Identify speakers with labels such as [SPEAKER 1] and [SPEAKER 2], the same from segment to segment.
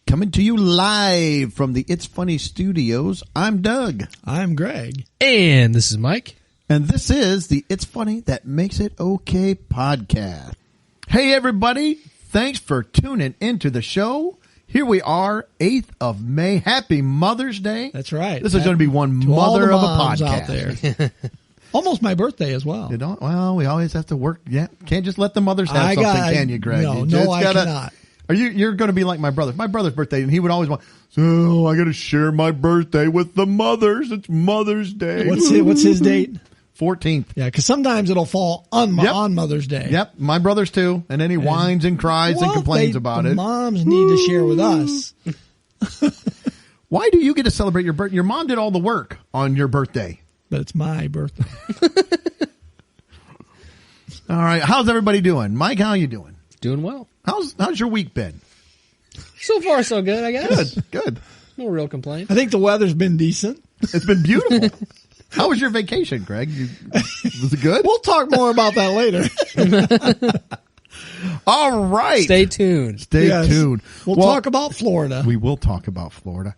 [SPEAKER 1] Coming to you live from the It's Funny Studios. I'm Doug.
[SPEAKER 2] I'm Greg.
[SPEAKER 3] And this is Mike.
[SPEAKER 1] And this is the It's Funny That Makes It Okay podcast. Hey, everybody. Thanks for tuning into the show. Here we are, 8th of May. Happy Mother's Day.
[SPEAKER 2] That's right.
[SPEAKER 1] This is going to be one mother of a podcast.
[SPEAKER 2] Out there. Almost my birthday as well.
[SPEAKER 1] You don't? Well, we always have to work. Yeah. Can't just let the mothers have something, can you, Greg?
[SPEAKER 2] No, I cannot.
[SPEAKER 1] You're going to be like my brother. My brother's birthday, and he would always want, so I got to share my birthday with the mothers. It's Mother's Day.
[SPEAKER 2] What's his date?
[SPEAKER 1] 14th.
[SPEAKER 2] Yeah, because sometimes it'll fall on Mother's Day.
[SPEAKER 1] Yep, my brother's too. And then he whines and cries and complains about it.
[SPEAKER 2] Moms need to share with us.
[SPEAKER 1] Why do you get to celebrate your birthday? Your mom did all the work on your birthday.
[SPEAKER 2] But it's my birthday.
[SPEAKER 1] All right, how's everybody doing? Mike, how are you doing?
[SPEAKER 3] Doing well.
[SPEAKER 1] How's your week been?
[SPEAKER 3] So far, so good, I guess.
[SPEAKER 1] Good.
[SPEAKER 3] No real complaint.
[SPEAKER 2] I think the weather's been decent.
[SPEAKER 1] It's been beautiful. How was your vacation, Greg? Was it good?
[SPEAKER 2] We'll talk more about that later.
[SPEAKER 1] All right.
[SPEAKER 3] Stay tuned.
[SPEAKER 1] Stay tuned.
[SPEAKER 2] We'll talk about Florida.
[SPEAKER 1] We will talk about Florida.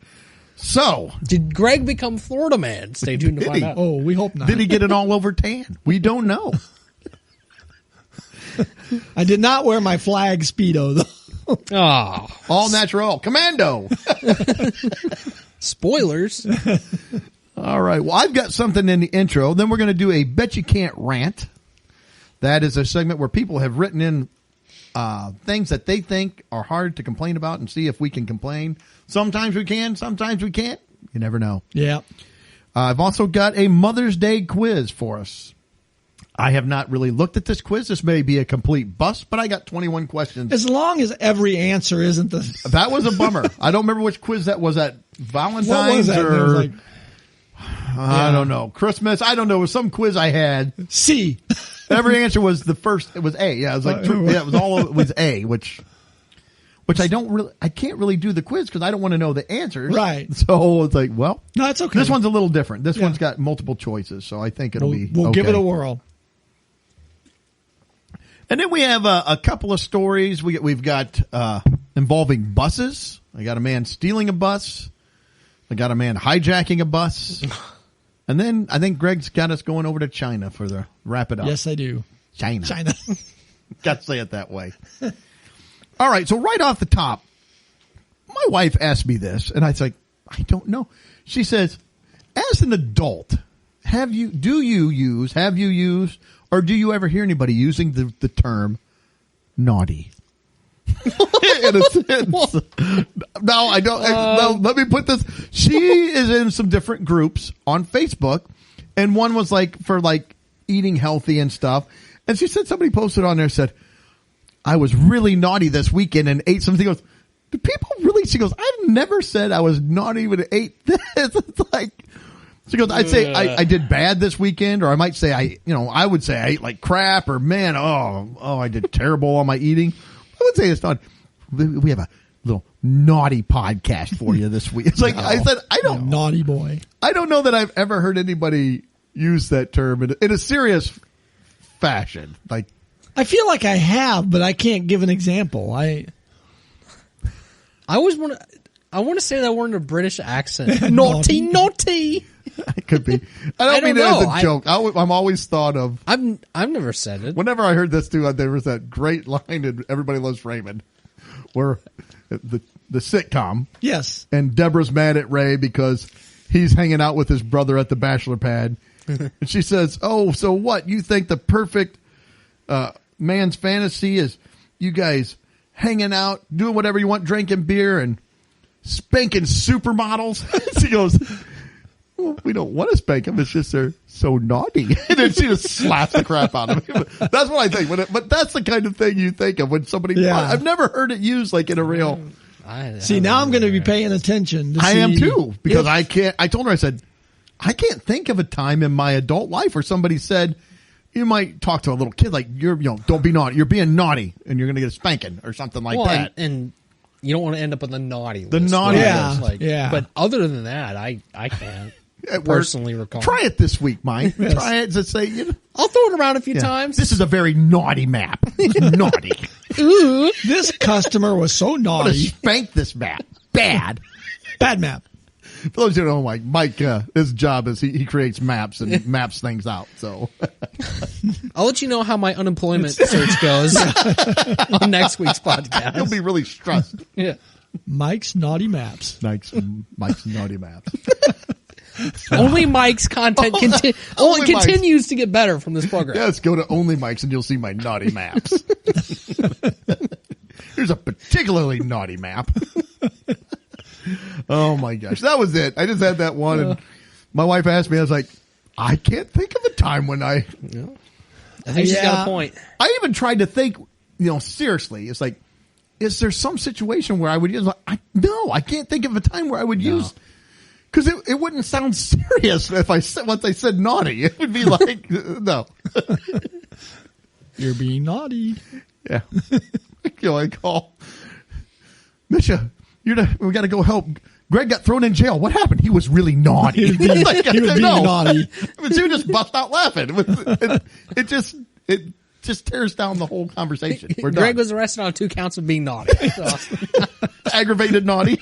[SPEAKER 1] So,
[SPEAKER 3] did Greg become Florida man? Stay tuned to find out.
[SPEAKER 2] Oh, we hope not.
[SPEAKER 1] Did he get an all over tan? We don't know.
[SPEAKER 2] I did not wear my flag Speedo, though.
[SPEAKER 3] Oh.
[SPEAKER 1] All natural. Commando.
[SPEAKER 3] Spoilers.
[SPEAKER 1] All right. Well, I've got something in the intro. Then we're going to do a Betcha Can't Rant. That is a segment where people have written in things that they think are hard to complain about and see if we can complain. Sometimes we can. Sometimes we can't. You never know.
[SPEAKER 2] Yeah.
[SPEAKER 1] I've also got a Mother's Day quiz for us. I have not really looked at this quiz. This may be a complete bust, but I got 21 questions.
[SPEAKER 2] As long as every answer isn't the...
[SPEAKER 1] That was a bummer. I don't remember which quiz that was at. Valentine's
[SPEAKER 2] what was that?
[SPEAKER 1] Or...
[SPEAKER 2] It was like,
[SPEAKER 1] I don't know. Christmas. I don't know. It was some quiz I had.
[SPEAKER 2] C.
[SPEAKER 1] Every answer was the first. It was A. Yeah, it was like yeah, it was A, which I can't really do the quiz because I don't want to know the answers.
[SPEAKER 2] Right.
[SPEAKER 1] So it's like, well,
[SPEAKER 2] no, it's okay.
[SPEAKER 1] This one's a little different. This one's got multiple choices, so I think we'll
[SPEAKER 2] give it a whirl.
[SPEAKER 1] And then we have a couple of stories. We've got involving buses. I got a man stealing a bus. I got a man hijacking a bus. And then I think Greg's got us going over to China for the wrap it up.
[SPEAKER 2] Yes, I do.
[SPEAKER 1] China. Got to say it that way. All right. So right off the top, my wife asked me this, and I was like, I don't know. She says, as an adult, have you used, or do you ever hear anybody using the term naughty? In a sense. No, I don't. No, let me put this. She is in some different groups on Facebook, and one was like for like eating healthy and stuff. And she said somebody posted on there said, I was really naughty this weekend and ate something. She goes, do people really? She goes, I've never said I was naughty when I ate this. It's like, she goes, I'd say I did bad this weekend, or I might say I would say I ate like crap, or man, I did terrible on my eating. I would say it's not. We have a little naughty podcast for you this week. It's like I said,
[SPEAKER 2] naughty boy.
[SPEAKER 1] I don't know that I've ever heard anybody use that term in a serious fashion. Like,
[SPEAKER 2] I feel like I have, but I can't give an example. I
[SPEAKER 3] always want to say that word in a British accent. Naughty.
[SPEAKER 1] It could be. I don't mean
[SPEAKER 3] know.
[SPEAKER 1] it as a joke. I'm always thought of.
[SPEAKER 3] I've never said it.
[SPEAKER 1] Whenever I heard this too, there was that great line in Everybody Loves Raymond, where the sitcom.
[SPEAKER 2] Yes.
[SPEAKER 1] And Deborah's mad at Ray because he's hanging out with his brother at the bachelor pad, and she says, "Oh, so what? You think the perfect man's fantasy is you guys hanging out, doing whatever you want, drinking beer and spanking supermodels?" She goes, well, we don't want to spank them. It's just they're so naughty. And then she just slaps the crap out of him. That's what I think. But that's the kind of thing you think of when somebody. Yeah. I've never heard it used like in a real.
[SPEAKER 2] See, now I'm going to be paying attention.
[SPEAKER 1] I am too, because I can't. I told her, I said, I can't think of a time in my adult life where somebody said, you might talk to a little kid like don't be naughty. You're being naughty, and you're going to get a spanking or something like that.
[SPEAKER 3] And you don't want to end up on the naughty list.
[SPEAKER 1] The naughty
[SPEAKER 3] list.
[SPEAKER 2] Yeah.
[SPEAKER 3] But other than that, I can't. Personally recall.
[SPEAKER 1] Try it this week, Mike. Yes. Try it to say,
[SPEAKER 3] I'll throw it around a few times.
[SPEAKER 1] This is a very naughty map. Naughty.
[SPEAKER 3] Ooh.
[SPEAKER 2] This customer was so
[SPEAKER 1] I'm gonna
[SPEAKER 2] naughty.
[SPEAKER 1] spank this map. Bad.
[SPEAKER 2] Bad map.
[SPEAKER 1] For those who don't know, Mike, his job is he creates maps and maps things out. So
[SPEAKER 3] I'll let you know how my unemployment search goes on next week's podcast.
[SPEAKER 1] he'll be really stressed.
[SPEAKER 3] Yeah.
[SPEAKER 2] Mike's naughty maps.
[SPEAKER 1] Mike's naughty maps.
[SPEAKER 3] Only Mike's content
[SPEAKER 1] Only Mike's.
[SPEAKER 3] continues to get better from this program.
[SPEAKER 1] Yes, go to Only Mike's and you'll see my naughty maps. Here's a particularly naughty map. Oh my gosh, that was it. I just had that one, and my wife asked me. I was like, I can't think of a time when
[SPEAKER 3] I think she's got a point.
[SPEAKER 1] I even tried to think, seriously. It's like, is there some situation where I would use? No, I can't think of a time where I would use. Because it wouldn't sound serious if once I said naughty. It would be like, no.
[SPEAKER 2] You're being naughty.
[SPEAKER 1] Yeah. I call Misha. We got to go help. Greg got thrown in jail. What happened? He was really naughty.
[SPEAKER 2] He was being naughty.
[SPEAKER 1] I mean, she would just bust out laughing. It just tears down the whole conversation. We're done.
[SPEAKER 3] Greg was arrested on 2 counts of being naughty. So.
[SPEAKER 1] Aggravated naughty.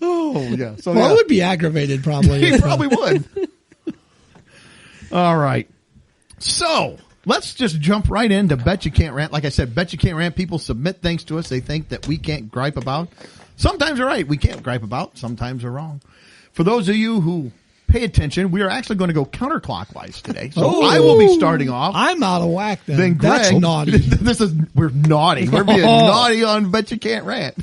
[SPEAKER 1] Oh yeah. So
[SPEAKER 2] Well, it would be aggravated probably.
[SPEAKER 1] He probably would. All right. So let's just jump right into Betcha Can't Rant. Like I said, Betcha Can't Rant. People submit things to us they think that we can't gripe about. Sometimes they're right. We can't gripe about. Sometimes they're wrong. For those of you who pay attention, we are actually going to go counterclockwise today. So I will be starting off.
[SPEAKER 2] I'm out of whack then.
[SPEAKER 1] Then Greg,
[SPEAKER 2] That's naughty.
[SPEAKER 1] We're naughty. We're being naughty on Betcha Can't Rant.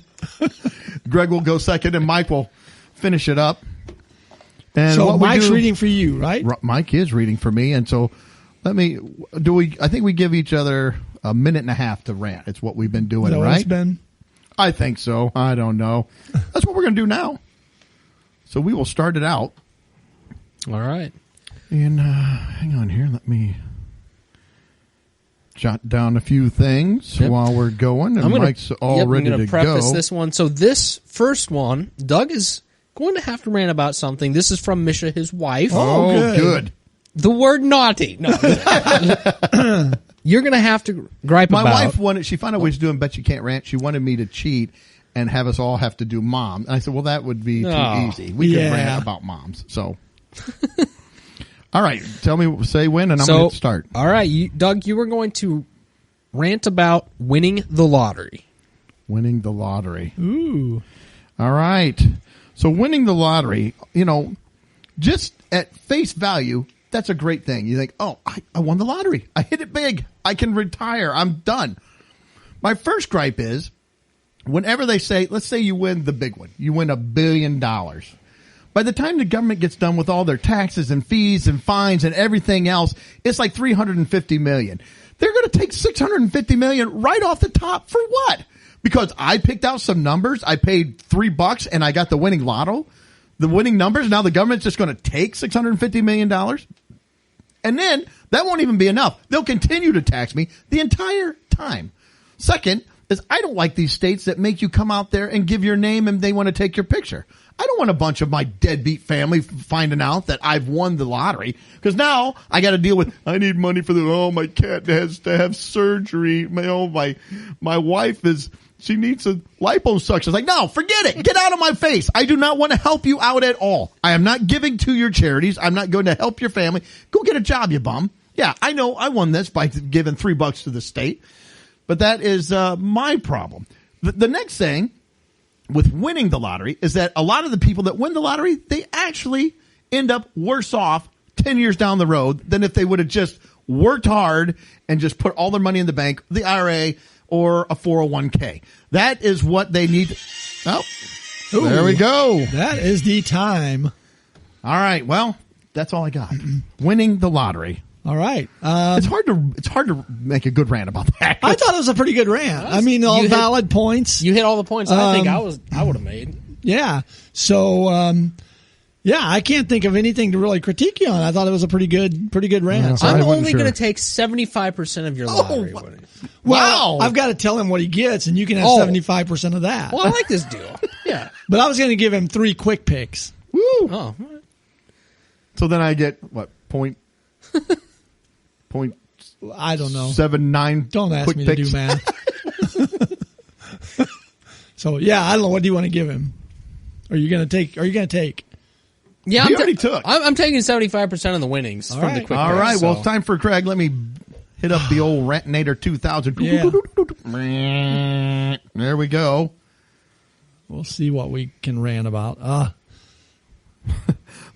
[SPEAKER 1] Greg will go second and Mike will finish it up. And
[SPEAKER 2] so Mike's reading for you, right?
[SPEAKER 1] Mike is reading for me. And so I think we give each other a minute and a half to rant. It's what we've been doing,
[SPEAKER 2] Is that
[SPEAKER 1] right?
[SPEAKER 2] what it's been?
[SPEAKER 1] I think so. I don't know. That's what we're going to do now. So we will start it out.
[SPEAKER 3] All right.
[SPEAKER 1] And hang on here. Let me jot down a few things while we're going. And Mike's all ready to go.
[SPEAKER 3] I'm going to preface this one. So this first one, Doug is going to have to rant about something. This is from Misha, his wife.
[SPEAKER 1] Oh, good.
[SPEAKER 3] The word naughty. No. You're going to have to gripe about.
[SPEAKER 1] My wife wanted, she found out we was doing Betcha Can't Rant. She wanted me to cheat and have us all have to do mom. And I said, well, that would be too easy. We could rant about moms. So, all right. Tell me, say when, and I'm going to start.
[SPEAKER 3] All right. Doug, you were going to rant about winning the lottery.
[SPEAKER 1] Winning the lottery.
[SPEAKER 2] Ooh.
[SPEAKER 1] All right. So winning the lottery, just at face value, that's a great thing. You think, oh, I won the lottery. I hit it big. I can retire. I'm done. My first gripe is whenever they say, let's say you win the big one. You win $1 billion. By the time the government gets done with all their taxes and fees and fines and everything else, it's like $350 million. They're going to take $650 million right off the top for what? Because I picked out some numbers. I paid $3 and I got the winning lotto. The winning numbers. Now the government's just going to take $650 million. And then that won't even be enough. They'll continue to tax me the entire time. Second is I don't like these states that make you come out there and give your name and they want to take your picture. I don't want a bunch of my deadbeat family finding out that I've won the lottery because now I got to deal with, I need money for my cat has to have surgery. My wife she needs a liposuction. It's like, no, forget it. Get out of my face. I do not want to help you out at all. I am not giving to your charities. I'm not going to help your family. Go get a job, you bum. Yeah, I know I won this by giving $3 to the state, but that is my problem. The next thing with winning the lottery is that a lot of the people that win the lottery, they actually end up worse off 10 years down the road than if they would have just worked hard and just put all their money in the bank, the IRA, or a 401k. That is what they need. Oh, there we go.
[SPEAKER 2] That is the time.
[SPEAKER 1] All right. Well, that's all I got. Winning the lottery.
[SPEAKER 2] All right.
[SPEAKER 1] It's hard to make a good rant about that.
[SPEAKER 2] I thought it was a pretty good rant. I mean, all valid points.
[SPEAKER 3] You hit all the points I think I would have made.
[SPEAKER 2] Yeah. So, I can't think of anything to really critique you on. I thought it was a pretty good rant.
[SPEAKER 3] I'm only going to take 75% of your lottery winnings.
[SPEAKER 2] Well, I've got to tell him what he gets, and you can have 75% of that.
[SPEAKER 3] Well, I like this deal. Yeah.
[SPEAKER 2] But I was going to give him 3 quick picks.
[SPEAKER 1] Woo!
[SPEAKER 3] Oh.
[SPEAKER 1] So then I get, what, point
[SPEAKER 2] I don't know.
[SPEAKER 1] 7-9.
[SPEAKER 2] Don't ask
[SPEAKER 1] quick
[SPEAKER 2] me
[SPEAKER 1] picks.
[SPEAKER 2] to do math. So yeah, I don't know. What do you want to give him? Are you going to take?
[SPEAKER 3] Yeah,
[SPEAKER 1] He already took.
[SPEAKER 3] I'm taking 75% of the winnings from the quick
[SPEAKER 1] All
[SPEAKER 3] picks,
[SPEAKER 1] right. Well,
[SPEAKER 3] so.
[SPEAKER 1] it's time for Craig. Let me hit up the old Rantinator 2000.
[SPEAKER 2] Yeah.
[SPEAKER 1] There we go.
[SPEAKER 2] We'll see what we can rant about.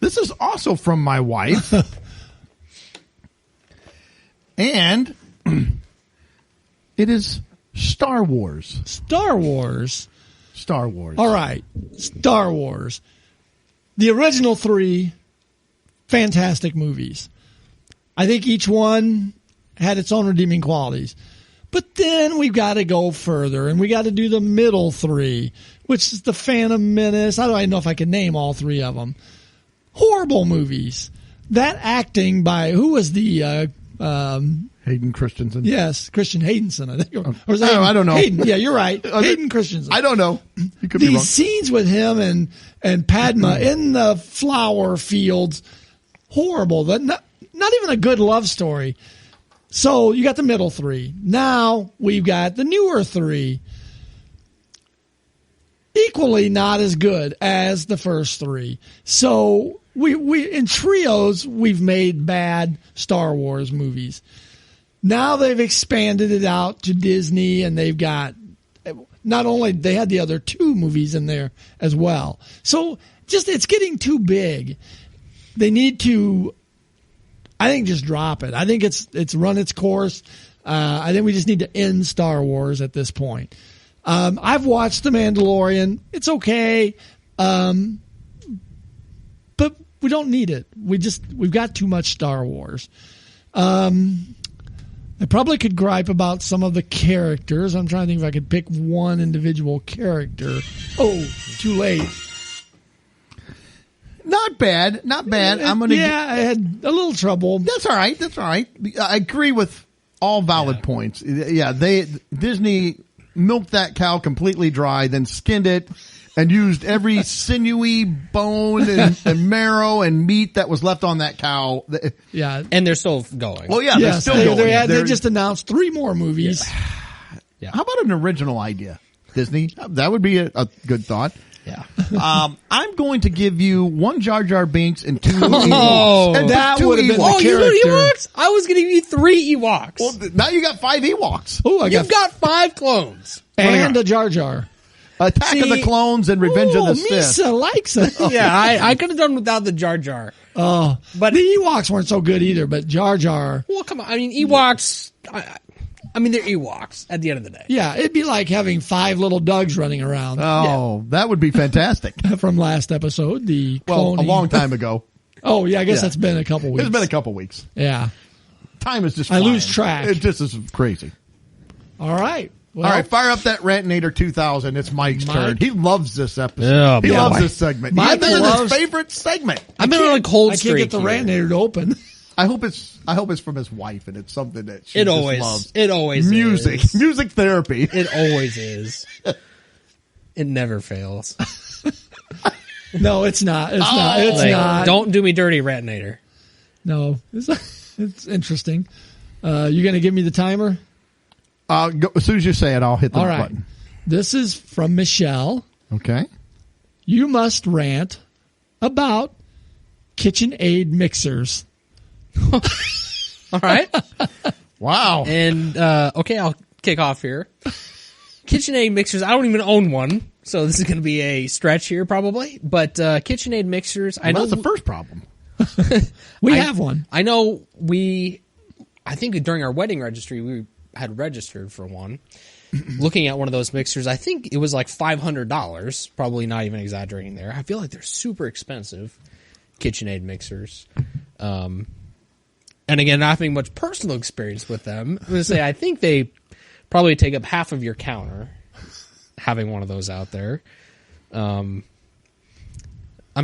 [SPEAKER 1] This is also from my wife. And it is Star Wars.
[SPEAKER 2] Star Wars.
[SPEAKER 1] Star Wars.
[SPEAKER 2] All right. Star Wars. The original 3, fantastic movies. I think each one had its own redeeming qualities. But then we've got to go further, and we got to do the middle 3, which is the Phantom Menace. I don't even know if I can name all 3 of them. Horrible movies. That acting by, who was the...
[SPEAKER 1] Hayden Christensen.
[SPEAKER 2] Yes, Christian Haydenson, I think. Or was that
[SPEAKER 1] I don't know.
[SPEAKER 2] Hayden, yeah, you're right. Hayden Christensen.
[SPEAKER 1] I don't know. You could be wrong.
[SPEAKER 2] These scenes with him and Padma in the flower fields, horrible. Not even a good love story. So you got the middle 3. Now we've got the newer 3. Equally not as good as the first 3. So we in trios we've made bad Star Wars movies. Now they've expanded it out to Disney, and they've got not only they had the other 2 movies in there as well. So just it's getting too big. They need to, I think, just drop it. I think it's run its course. I think we just need to end Star Wars at this point. I've watched The Mandalorian. It's okay. But we don't need it. We've got too much Star Wars. I probably could gripe about some of the characters. I'm trying to think if I could pick one individual character. Oh, too late.
[SPEAKER 1] Not bad. Not bad. I'm going to.
[SPEAKER 2] Yeah, I had a little trouble.
[SPEAKER 1] That's all right. That's all right. I agree with all valid points. Yeah, Disney milked that cow completely dry, then skinned it and used every sinewy bone and marrow and meat that was left on that cow.
[SPEAKER 2] Yeah.
[SPEAKER 3] And they're still going.
[SPEAKER 1] Well, yeah,
[SPEAKER 2] Yes,
[SPEAKER 1] they're still going.
[SPEAKER 2] they just announced 3 more movies.
[SPEAKER 3] Yeah.
[SPEAKER 1] How about an original idea, Disney? That would be a good thought.
[SPEAKER 3] Yeah.
[SPEAKER 1] I'm going to give you 1 Jar Jar Binks and 2 Ewoks.
[SPEAKER 3] Oh,
[SPEAKER 1] And
[SPEAKER 2] that
[SPEAKER 1] two
[SPEAKER 2] would have been
[SPEAKER 1] Ewoks.
[SPEAKER 2] the
[SPEAKER 3] you
[SPEAKER 2] character.
[SPEAKER 3] got Ewoks? I was going to give you 3 Ewoks.
[SPEAKER 1] Well, now you got 5 Ewoks.
[SPEAKER 2] Oh,
[SPEAKER 3] You've got 5 clones.
[SPEAKER 2] and a Jar Jar.
[SPEAKER 1] Attack of the Clones and Revenge of the Sith.
[SPEAKER 2] Misa likes it.
[SPEAKER 3] Yeah, I could have done without the Jar Jar.
[SPEAKER 2] Oh, but the Ewoks weren't so good either. But Jar Jar,
[SPEAKER 3] Well, come on. I mean, Ewoks, I mean, they're Ewoks at the end of the day.
[SPEAKER 2] yeah, it'd be like having 5 little Dougs running around.
[SPEAKER 1] Oh, that would be fantastic.
[SPEAKER 2] From last episode, the
[SPEAKER 1] Well, a
[SPEAKER 2] cloning.
[SPEAKER 1] long time ago.
[SPEAKER 2] Oh yeah, I guess
[SPEAKER 1] Yeah.
[SPEAKER 2] that's been a couple weeks.
[SPEAKER 1] It's been a couple weeks.
[SPEAKER 2] Yeah.
[SPEAKER 1] Time is just
[SPEAKER 2] I lose
[SPEAKER 1] flying.
[SPEAKER 2] track.
[SPEAKER 1] It just is crazy.
[SPEAKER 2] All right. Well,
[SPEAKER 1] All right, fire up that Rantinator 2000. It's Mike's
[SPEAKER 2] Mike?
[SPEAKER 1] turn. He loves this episode.
[SPEAKER 3] Yeah,
[SPEAKER 1] he
[SPEAKER 3] boy.
[SPEAKER 1] loves this segment.
[SPEAKER 2] Mike
[SPEAKER 1] This is
[SPEAKER 2] loves-
[SPEAKER 1] his favorite segment.
[SPEAKER 3] I've been on a cold
[SPEAKER 2] I can't
[SPEAKER 3] streak
[SPEAKER 2] get the
[SPEAKER 3] here.
[SPEAKER 2] Rantinator to open.
[SPEAKER 1] I hope it's from his wife, and it's something that she
[SPEAKER 3] It
[SPEAKER 1] just
[SPEAKER 3] always,
[SPEAKER 1] loves.
[SPEAKER 3] it always
[SPEAKER 1] Music,
[SPEAKER 3] is.
[SPEAKER 1] music therapy.
[SPEAKER 3] It always is. It never fails.
[SPEAKER 2] No, it's not. It's not. It's
[SPEAKER 3] Like,
[SPEAKER 2] not.
[SPEAKER 3] don't do me dirty, Ratinator.
[SPEAKER 2] No, it's interesting. You going to give me the timer?
[SPEAKER 1] Go, as soon as you say it, I'll hit the
[SPEAKER 2] All right.
[SPEAKER 1] button.
[SPEAKER 2] This is from Michelle.
[SPEAKER 1] Okay.
[SPEAKER 2] You must rant about KitchenAid mixers.
[SPEAKER 3] All right.
[SPEAKER 1] Wow.
[SPEAKER 3] And, okay, I'll kick off here. KitchenAid mixers, I don't even own one, so this is going to be a stretch here probably. But KitchenAid mixers, I know
[SPEAKER 1] That's the first problem.
[SPEAKER 2] We have one.
[SPEAKER 3] I know I think during our wedding registry, we had registered for one. Looking at one of those mixers, I think it was like $500, probably not even exaggerating there. I feel like they're super expensive, KitchenAid mixers. And again, not having much personal experience with them, I'm going to say I think they probably take up half of your counter, having one of those out there. I'm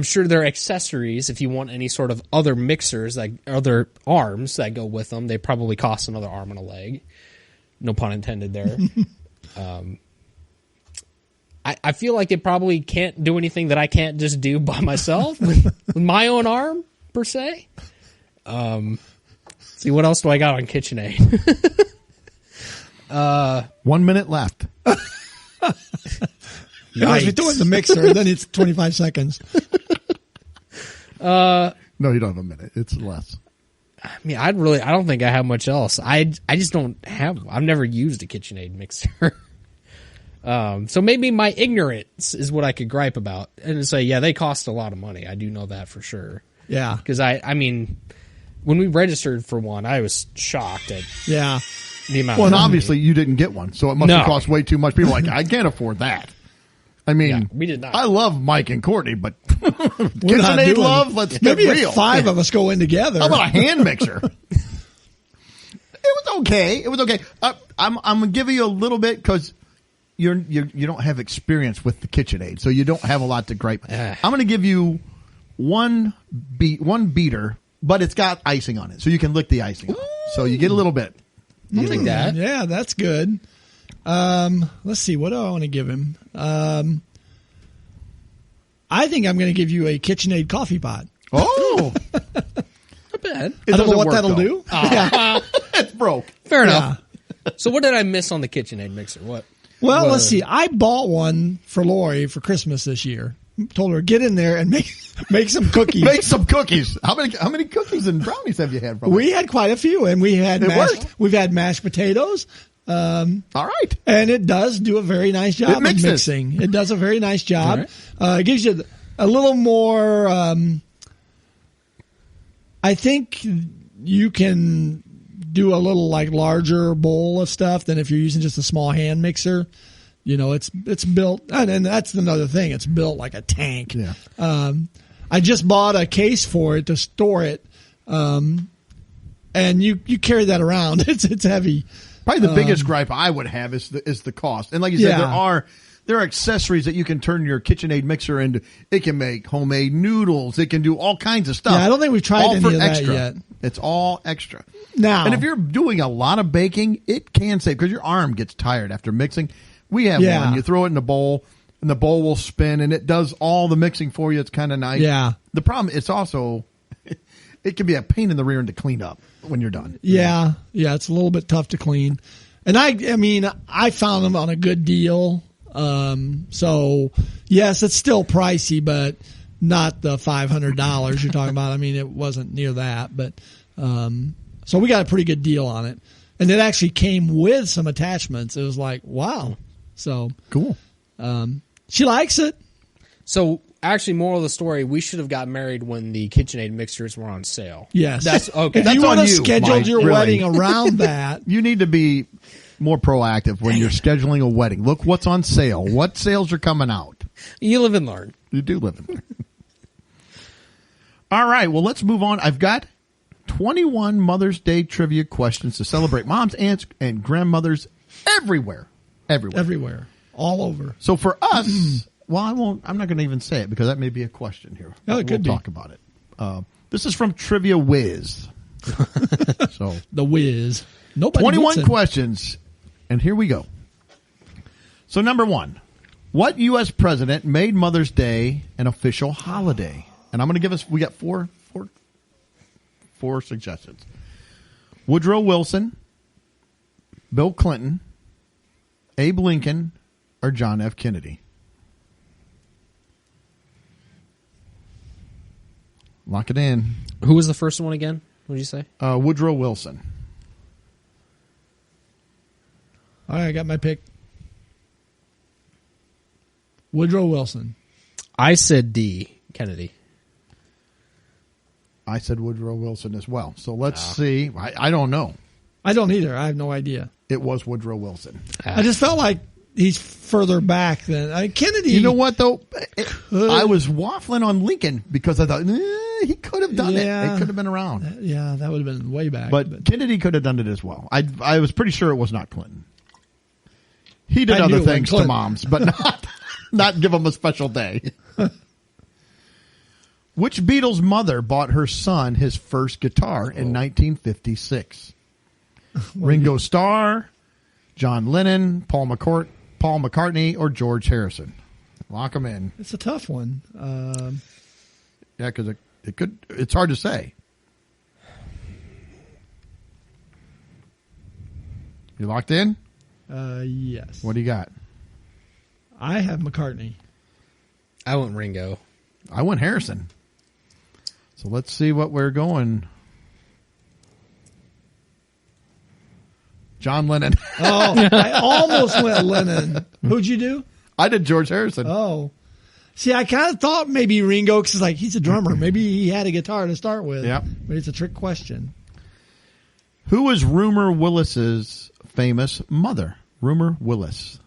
[SPEAKER 3] sure there are accessories if you want any sort of other mixers, like other arms that go with them. They probably cost another arm and a leg. No pun intended there. I feel like it probably can't do anything that I can't just do by myself with my own arm, per se. See, what else do I got on KitchenAid?
[SPEAKER 1] 1 minute left.
[SPEAKER 2] Nice. We throw it in the mixer, then it's 25 seconds.
[SPEAKER 1] No, you don't have a minute. It's less.
[SPEAKER 3] I mean, I don't think I have much else. I just don't have. I've never used a KitchenAid mixer. So maybe my ignorance is what I could gripe about and say, yeah, they cost a lot of money. I do know that for sure.
[SPEAKER 2] Yeah.
[SPEAKER 3] Because I mean, when we registered for one, I was shocked at the amount.
[SPEAKER 1] Well,
[SPEAKER 3] of
[SPEAKER 1] and
[SPEAKER 3] money.
[SPEAKER 1] obviously you didn't get one, so it must have cost way too much. People are like, I can't afford that. I mean,
[SPEAKER 3] we did not.
[SPEAKER 1] I love Mike and Courtney, but
[SPEAKER 2] We're not
[SPEAKER 1] KitchenAid
[SPEAKER 2] doing
[SPEAKER 1] love,
[SPEAKER 2] it.
[SPEAKER 1] let's
[SPEAKER 2] Maybe
[SPEAKER 1] get
[SPEAKER 2] if
[SPEAKER 1] real.
[SPEAKER 2] 5 of us go in together.
[SPEAKER 1] How about a hand mixer? It was okay. It was okay. I'm gonna give you a little bit because you don't have experience with the KitchenAid, so you don't have a lot to gripe. I'm going to give you one beater, but it's got icing on it, so you can lick the icing on it. So you get a little bit.
[SPEAKER 3] I'll take that.
[SPEAKER 2] Yeah, that's good. Let's see. What do I want to give him? I think I'm going to give you a KitchenAid coffee pot.
[SPEAKER 1] Oh,
[SPEAKER 3] Not bad.
[SPEAKER 2] I don't know what
[SPEAKER 1] work,
[SPEAKER 2] that'll
[SPEAKER 1] though.
[SPEAKER 2] do.
[SPEAKER 1] It's broke.
[SPEAKER 3] Fair enough. So what did I miss on the KitchenAid mixer? What?
[SPEAKER 2] Well, let's see. I bought one for Lori for Christmas this year. Told her, get in there and make some cookies.
[SPEAKER 1] Make some cookies. How many cookies and brownies have you had from it?
[SPEAKER 2] We had quite a few, and we've had mashed potatoes.
[SPEAKER 1] All right.
[SPEAKER 2] And it does do a very nice job of mixing. It does a very nice job. It gives you a little more. I think you can do a little like larger bowl of stuff than if you're using just a small hand mixer. You know, it's built, and that's another thing. It's built like a tank.
[SPEAKER 1] Yeah.
[SPEAKER 2] I just bought a case for it to store it, and you carry that around. It's heavy.
[SPEAKER 1] Probably the biggest gripe I would have is the cost. And like you said, there are accessories that you can turn your KitchenAid mixer into. It can make homemade noodles. It can do all kinds of stuff.
[SPEAKER 2] Yeah, I don't think we've tried any of that
[SPEAKER 1] extra.
[SPEAKER 2] yet.
[SPEAKER 1] It's all extra.
[SPEAKER 2] Now,
[SPEAKER 1] and if you're doing a lot of baking, it can save because your arm gets tired after mixing. We have one. You throw it in a bowl, and the bowl will spin, and it does all the mixing for you. It's kind of nice.
[SPEAKER 2] Yeah.
[SPEAKER 1] The problem, it's also, it can be a pain in the rear end to clean up when you're done.
[SPEAKER 2] Yeah, it's a little bit tough to clean. And I mean, I found them on a good deal. So yes, it's still pricey, but not the $500 you're talking about. I mean, it wasn't near that, but, so we got a pretty good deal on it. And it actually came with some attachments. It was like, wow. So
[SPEAKER 1] cool.
[SPEAKER 2] She likes it.
[SPEAKER 3] So actually, moral of the story: we should have got married when the KitchenAid mixers were on sale.
[SPEAKER 2] Yes,
[SPEAKER 3] that's okay.
[SPEAKER 2] If you would have scheduled
[SPEAKER 1] Mike,
[SPEAKER 2] your
[SPEAKER 1] really.
[SPEAKER 2] wedding around that,
[SPEAKER 1] You need to be more proactive when you're scheduling a wedding. Look what's on sale. What sales are coming out?
[SPEAKER 3] You live and learn.
[SPEAKER 1] You do live in there. All right. Well, let's move on. I've got 21 Mother's Day trivia questions to celebrate moms, aunts, and grandmothers everywhere.
[SPEAKER 2] everywhere, all over.
[SPEAKER 1] So for us, well, I'm not going to even say it because that may be a question here.
[SPEAKER 2] Oh, it could be.
[SPEAKER 1] We'll talk about it. This is from Trivia Whiz. So
[SPEAKER 2] The Whiz. Nobody
[SPEAKER 1] 21
[SPEAKER 2] gets it.
[SPEAKER 1] questions, and here we go. So number 1, what U.S. president made Mother's Day an official holiday? And I'm going to give us, we got four suggestions. Woodrow Wilson, Bill Clinton, Abe Lincoln, or John F. Kennedy. Lock it in.
[SPEAKER 3] Who was the first one again? What did you say?
[SPEAKER 1] Woodrow Wilson.
[SPEAKER 2] All right, I got my pick. Woodrow Wilson.
[SPEAKER 3] I said D. Kennedy.
[SPEAKER 1] I said Woodrow Wilson as well. So let's see. I don't know.
[SPEAKER 2] I don't either. I have no idea.
[SPEAKER 1] It was Woodrow Wilson.
[SPEAKER 2] I just felt like he's further back than Kennedy.
[SPEAKER 1] You know what, though? I was waffling on Lincoln because I thought he could have done it. It could have been around.
[SPEAKER 2] Yeah, that would have been way back.
[SPEAKER 1] But Kennedy could have done it as well. I was pretty sure it was not Clinton. He did
[SPEAKER 2] I
[SPEAKER 1] other
[SPEAKER 2] knew
[SPEAKER 1] things to
[SPEAKER 2] Clinton.
[SPEAKER 1] moms, but not give them a special day. Which Beatles mother bought her son his first guitar in 1956? Ringo Starr, John Lennon, Paul McCartney, or George Harrison? Lock them in.
[SPEAKER 2] It's a tough one.
[SPEAKER 1] Yeah, because it's hard to say. You locked in?
[SPEAKER 2] Yes.
[SPEAKER 1] What do you got?
[SPEAKER 2] I have McCartney.
[SPEAKER 3] I went Ringo.
[SPEAKER 1] I went Harrison. So let's see what we're going. John Lennon.
[SPEAKER 2] Oh, I almost went Lennon. Who'd you do?
[SPEAKER 1] I did George Harrison.
[SPEAKER 2] Oh. See, I kind of thought maybe Ringo, because like he's a drummer. Maybe he had a guitar to start with.
[SPEAKER 1] Yep.
[SPEAKER 2] But it's a trick question.
[SPEAKER 1] Who is Rumor Willis's famous mother? Rumor Willis.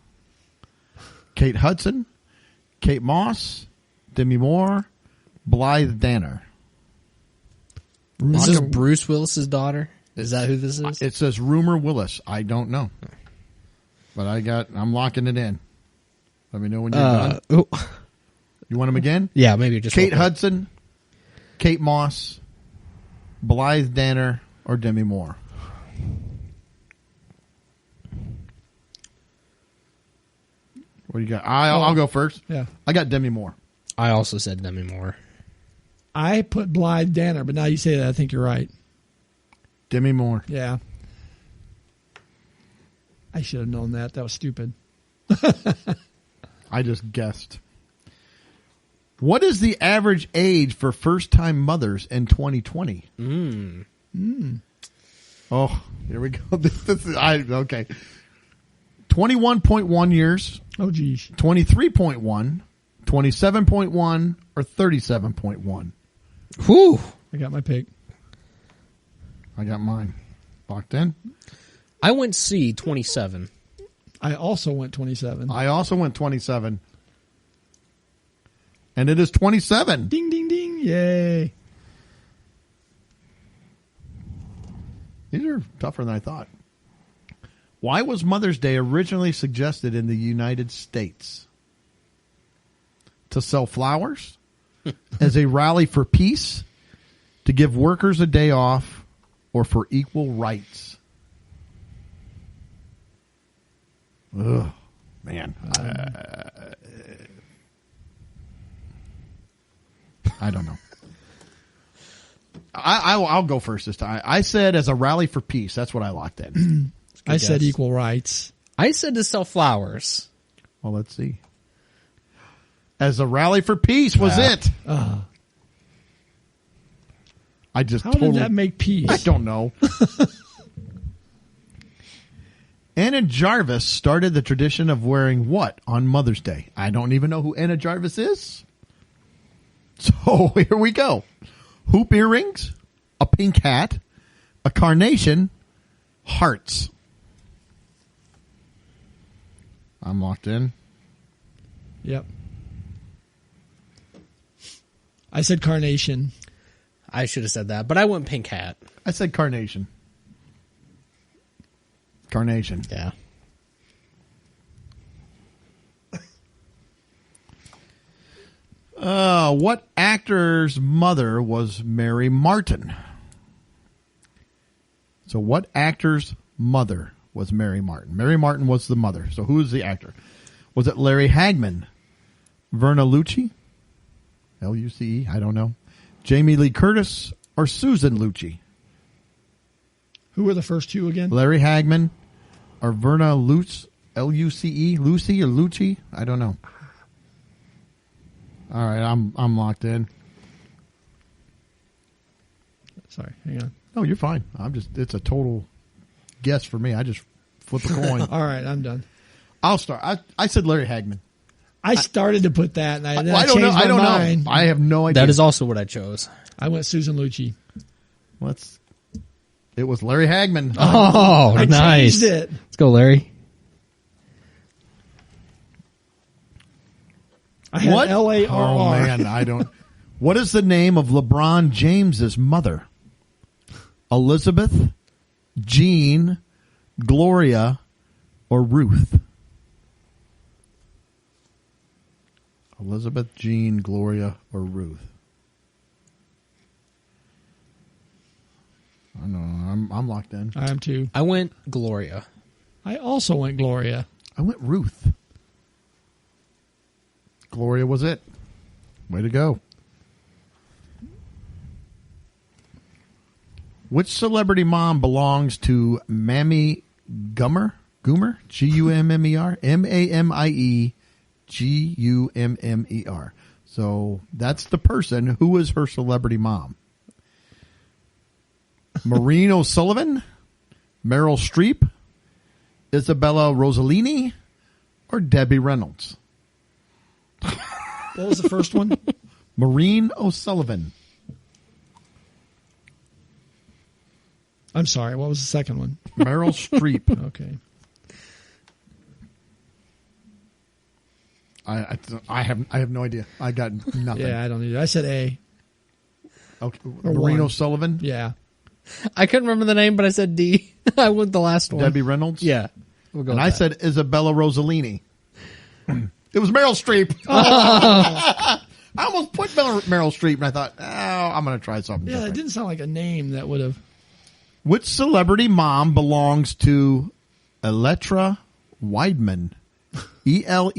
[SPEAKER 1] Kate Hudson, Kate Moss, Demi Moore, Blythe Danner.
[SPEAKER 3] Is this Bruce Willis's daughter? Is that who this is?
[SPEAKER 1] It says Rumor Willis. I don't know. But I'm locking it in. Let me know when you're done. You want them again?
[SPEAKER 3] Yeah, maybe just
[SPEAKER 1] Kate Hudson, Kate Moss, Blythe Danner, or Demi Moore. What do you got? I'll go first.
[SPEAKER 2] Yeah.
[SPEAKER 1] I got Demi Moore.
[SPEAKER 3] I also said Demi Moore.
[SPEAKER 2] I put Blythe Danner, but now you say that, I think you're right.
[SPEAKER 1] Demi Moore.
[SPEAKER 2] Yeah. I should have known that. That was stupid.
[SPEAKER 1] I just guessed. What is the average age for first-time mothers in 2020? Oh, here we go. Okay. 21.1 years.
[SPEAKER 2] Oh, geez.
[SPEAKER 1] 23.1, 27.1, or 37.1?
[SPEAKER 3] Whew.
[SPEAKER 2] I got my pick.
[SPEAKER 1] I got mine. Locked in?
[SPEAKER 3] I went C, 27.
[SPEAKER 2] I also went 27.
[SPEAKER 1] I also went 27. And it is 27.
[SPEAKER 2] Ding, ding, ding. Yay.
[SPEAKER 1] These are tougher than I thought. Why was Mother's Day originally suggested in the United States? To sell flowers? As a rally for peace? To give workers a day off? Or for equal rights? Ugh, man. I don't know. I'll go first this time. I said as a rally for peace. That's what I locked in.
[SPEAKER 2] I said equal rights.
[SPEAKER 3] I said to sell flowers.
[SPEAKER 1] Well, let's see. As a rally for peace was it. I just
[SPEAKER 2] How did that make peace?
[SPEAKER 1] I don't know. Anna Jarvis started the tradition of wearing what on Mother's Day? I don't even know who Anna Jarvis is. So here we go. Hoop earrings, a pink hat, a carnation, hearts. I'm locked in.
[SPEAKER 2] Yep. I said carnation.
[SPEAKER 3] I should have said that, but I went pink hat.
[SPEAKER 1] I said carnation. Carnation.
[SPEAKER 3] Yeah.
[SPEAKER 1] What actor's mother was Mary Martin? So what actor's mother was Mary Martin? Mary Martin was the mother. So who is the actor? Was it Larry Hagman? Verna Lucci? L-U-C-E? I don't know. Jamie Lee Curtis or Susan Lucci?
[SPEAKER 2] Who were the first two again?
[SPEAKER 1] Larry Hagman or Verna Lucci? L-U-C-E? Lucy or Lucci? I don't know. All right, I'm locked in.
[SPEAKER 2] Sorry, hang on.
[SPEAKER 1] No, you're fine. It's a total guess for me. I just flip a coin.
[SPEAKER 2] All right, I'm done.
[SPEAKER 1] I'll start. I said Larry Hagman.
[SPEAKER 2] I started to put that, and I
[SPEAKER 1] don't know.
[SPEAKER 2] changed my mind.
[SPEAKER 1] I have no idea.
[SPEAKER 3] That is also what I chose.
[SPEAKER 2] I went Susan Lucci.
[SPEAKER 1] It was Larry Hagman.
[SPEAKER 3] Oh,
[SPEAKER 2] I
[SPEAKER 3] nice.
[SPEAKER 2] changed it.
[SPEAKER 3] Let's go, Larry.
[SPEAKER 2] I had L-A-R-R.
[SPEAKER 1] Oh, man, I don't. What is the name of LeBron James's mother? Elizabeth, Jean, Gloria, or Ruth? Elizabeth, Jean, Gloria, or Ruth? I don't know. I'm locked in.
[SPEAKER 2] I am too.
[SPEAKER 3] I went Gloria.
[SPEAKER 2] I also went Gloria.
[SPEAKER 1] I went Ruth. Gloria was it. Way to go. Which celebrity mom belongs to Mammy Gummer, Gummer, Mamie, So that's the person who was her celebrity mom. Maureen O'Sullivan, Meryl Streep, Isabella Rossellini, or Debbie Reynolds.
[SPEAKER 2] What was the first one?
[SPEAKER 1] Maureen O'Sullivan.
[SPEAKER 2] I'm sorry. What was the second one?
[SPEAKER 1] Meryl Streep.
[SPEAKER 2] Okay.
[SPEAKER 1] I have no idea. I got nothing.
[SPEAKER 2] Yeah, I don't either. I said A.
[SPEAKER 1] Okay.
[SPEAKER 2] Or
[SPEAKER 1] Maureen
[SPEAKER 2] one.
[SPEAKER 1] O'Sullivan.
[SPEAKER 2] Yeah.
[SPEAKER 3] I couldn't remember the name, but I said D. I went the last one.
[SPEAKER 1] Debbie Reynolds.
[SPEAKER 3] Yeah. We'll go
[SPEAKER 1] And
[SPEAKER 3] with
[SPEAKER 1] I
[SPEAKER 3] that.
[SPEAKER 1] said Isabella Rossellini. It was Meryl Streep. I almost put Meryl Streep, and I thought, I'm going to try something
[SPEAKER 2] Yeah, it
[SPEAKER 1] different.
[SPEAKER 2] didn't sound like a name that would have.
[SPEAKER 1] Which celebrity mom belongs to Elettra Weidman? Elettra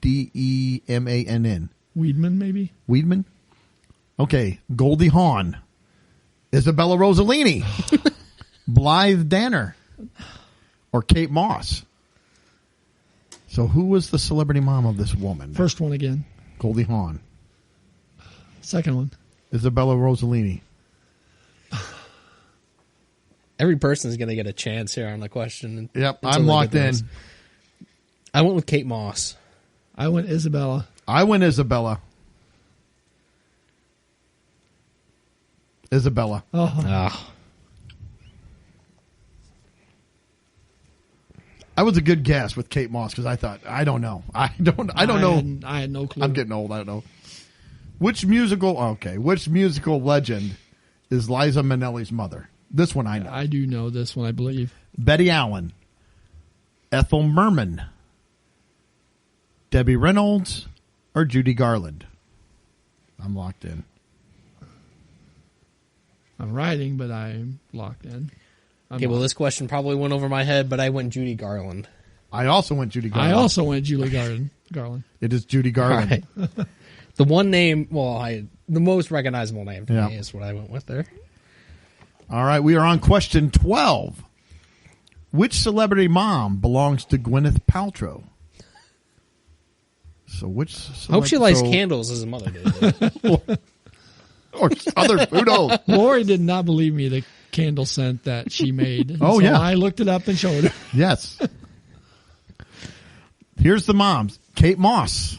[SPEAKER 1] Widedemann.
[SPEAKER 2] Weedman, maybe?
[SPEAKER 1] Weidman? Okay. Goldie Hawn. Isabella Rossellini. Blythe Danner. Or Kate Moss. So who was the celebrity mom of this woman?
[SPEAKER 2] First one again.
[SPEAKER 1] Goldie Hawn.
[SPEAKER 2] Second one.
[SPEAKER 1] Isabella Rossellini.
[SPEAKER 3] Every person's going to get a chance here on the question.
[SPEAKER 1] Yep,
[SPEAKER 3] until
[SPEAKER 1] I'm
[SPEAKER 3] they
[SPEAKER 1] locked
[SPEAKER 3] get
[SPEAKER 1] in.
[SPEAKER 3] those. I went with Kate Moss.
[SPEAKER 2] I went Isabella.
[SPEAKER 1] I went Isabella. Isabella.
[SPEAKER 2] Oh,
[SPEAKER 3] Ah.
[SPEAKER 1] I was a good guess with Kate Moss because I thought I don't know. I don't know.
[SPEAKER 2] I had no clue.
[SPEAKER 1] I'm getting old. I don't know. Which musical legend is Liza Minnelli's mother? This one I know.
[SPEAKER 2] I do know this one, I believe.
[SPEAKER 1] Betty Allen, Ethel Merman, Debbie Reynolds, or Judy Garland? I'm locked in.
[SPEAKER 2] I'm writing, but I'm locked in.
[SPEAKER 3] Okay, well, this question probably went over my head, but I went Judy Garland.
[SPEAKER 1] I also went Judy Garland.
[SPEAKER 2] I also went Julie Garland.
[SPEAKER 1] It is Judy Garland.
[SPEAKER 3] All right. The one name, the most recognizable name for
[SPEAKER 1] Yeah.
[SPEAKER 3] me is what I went with there.
[SPEAKER 1] All right, we are on question 12. Which celebrity mom belongs to Gwyneth Paltrow? So which?
[SPEAKER 3] I hope she lights
[SPEAKER 1] so-
[SPEAKER 3] candles as a mother did.
[SPEAKER 1] or other. Who knows?
[SPEAKER 2] Lori did not believe me the candle scent that she made.
[SPEAKER 1] Oh,
[SPEAKER 2] So
[SPEAKER 1] yeah.
[SPEAKER 2] I looked it up and showed her.
[SPEAKER 1] Yes. Here's the moms: Kate Moss,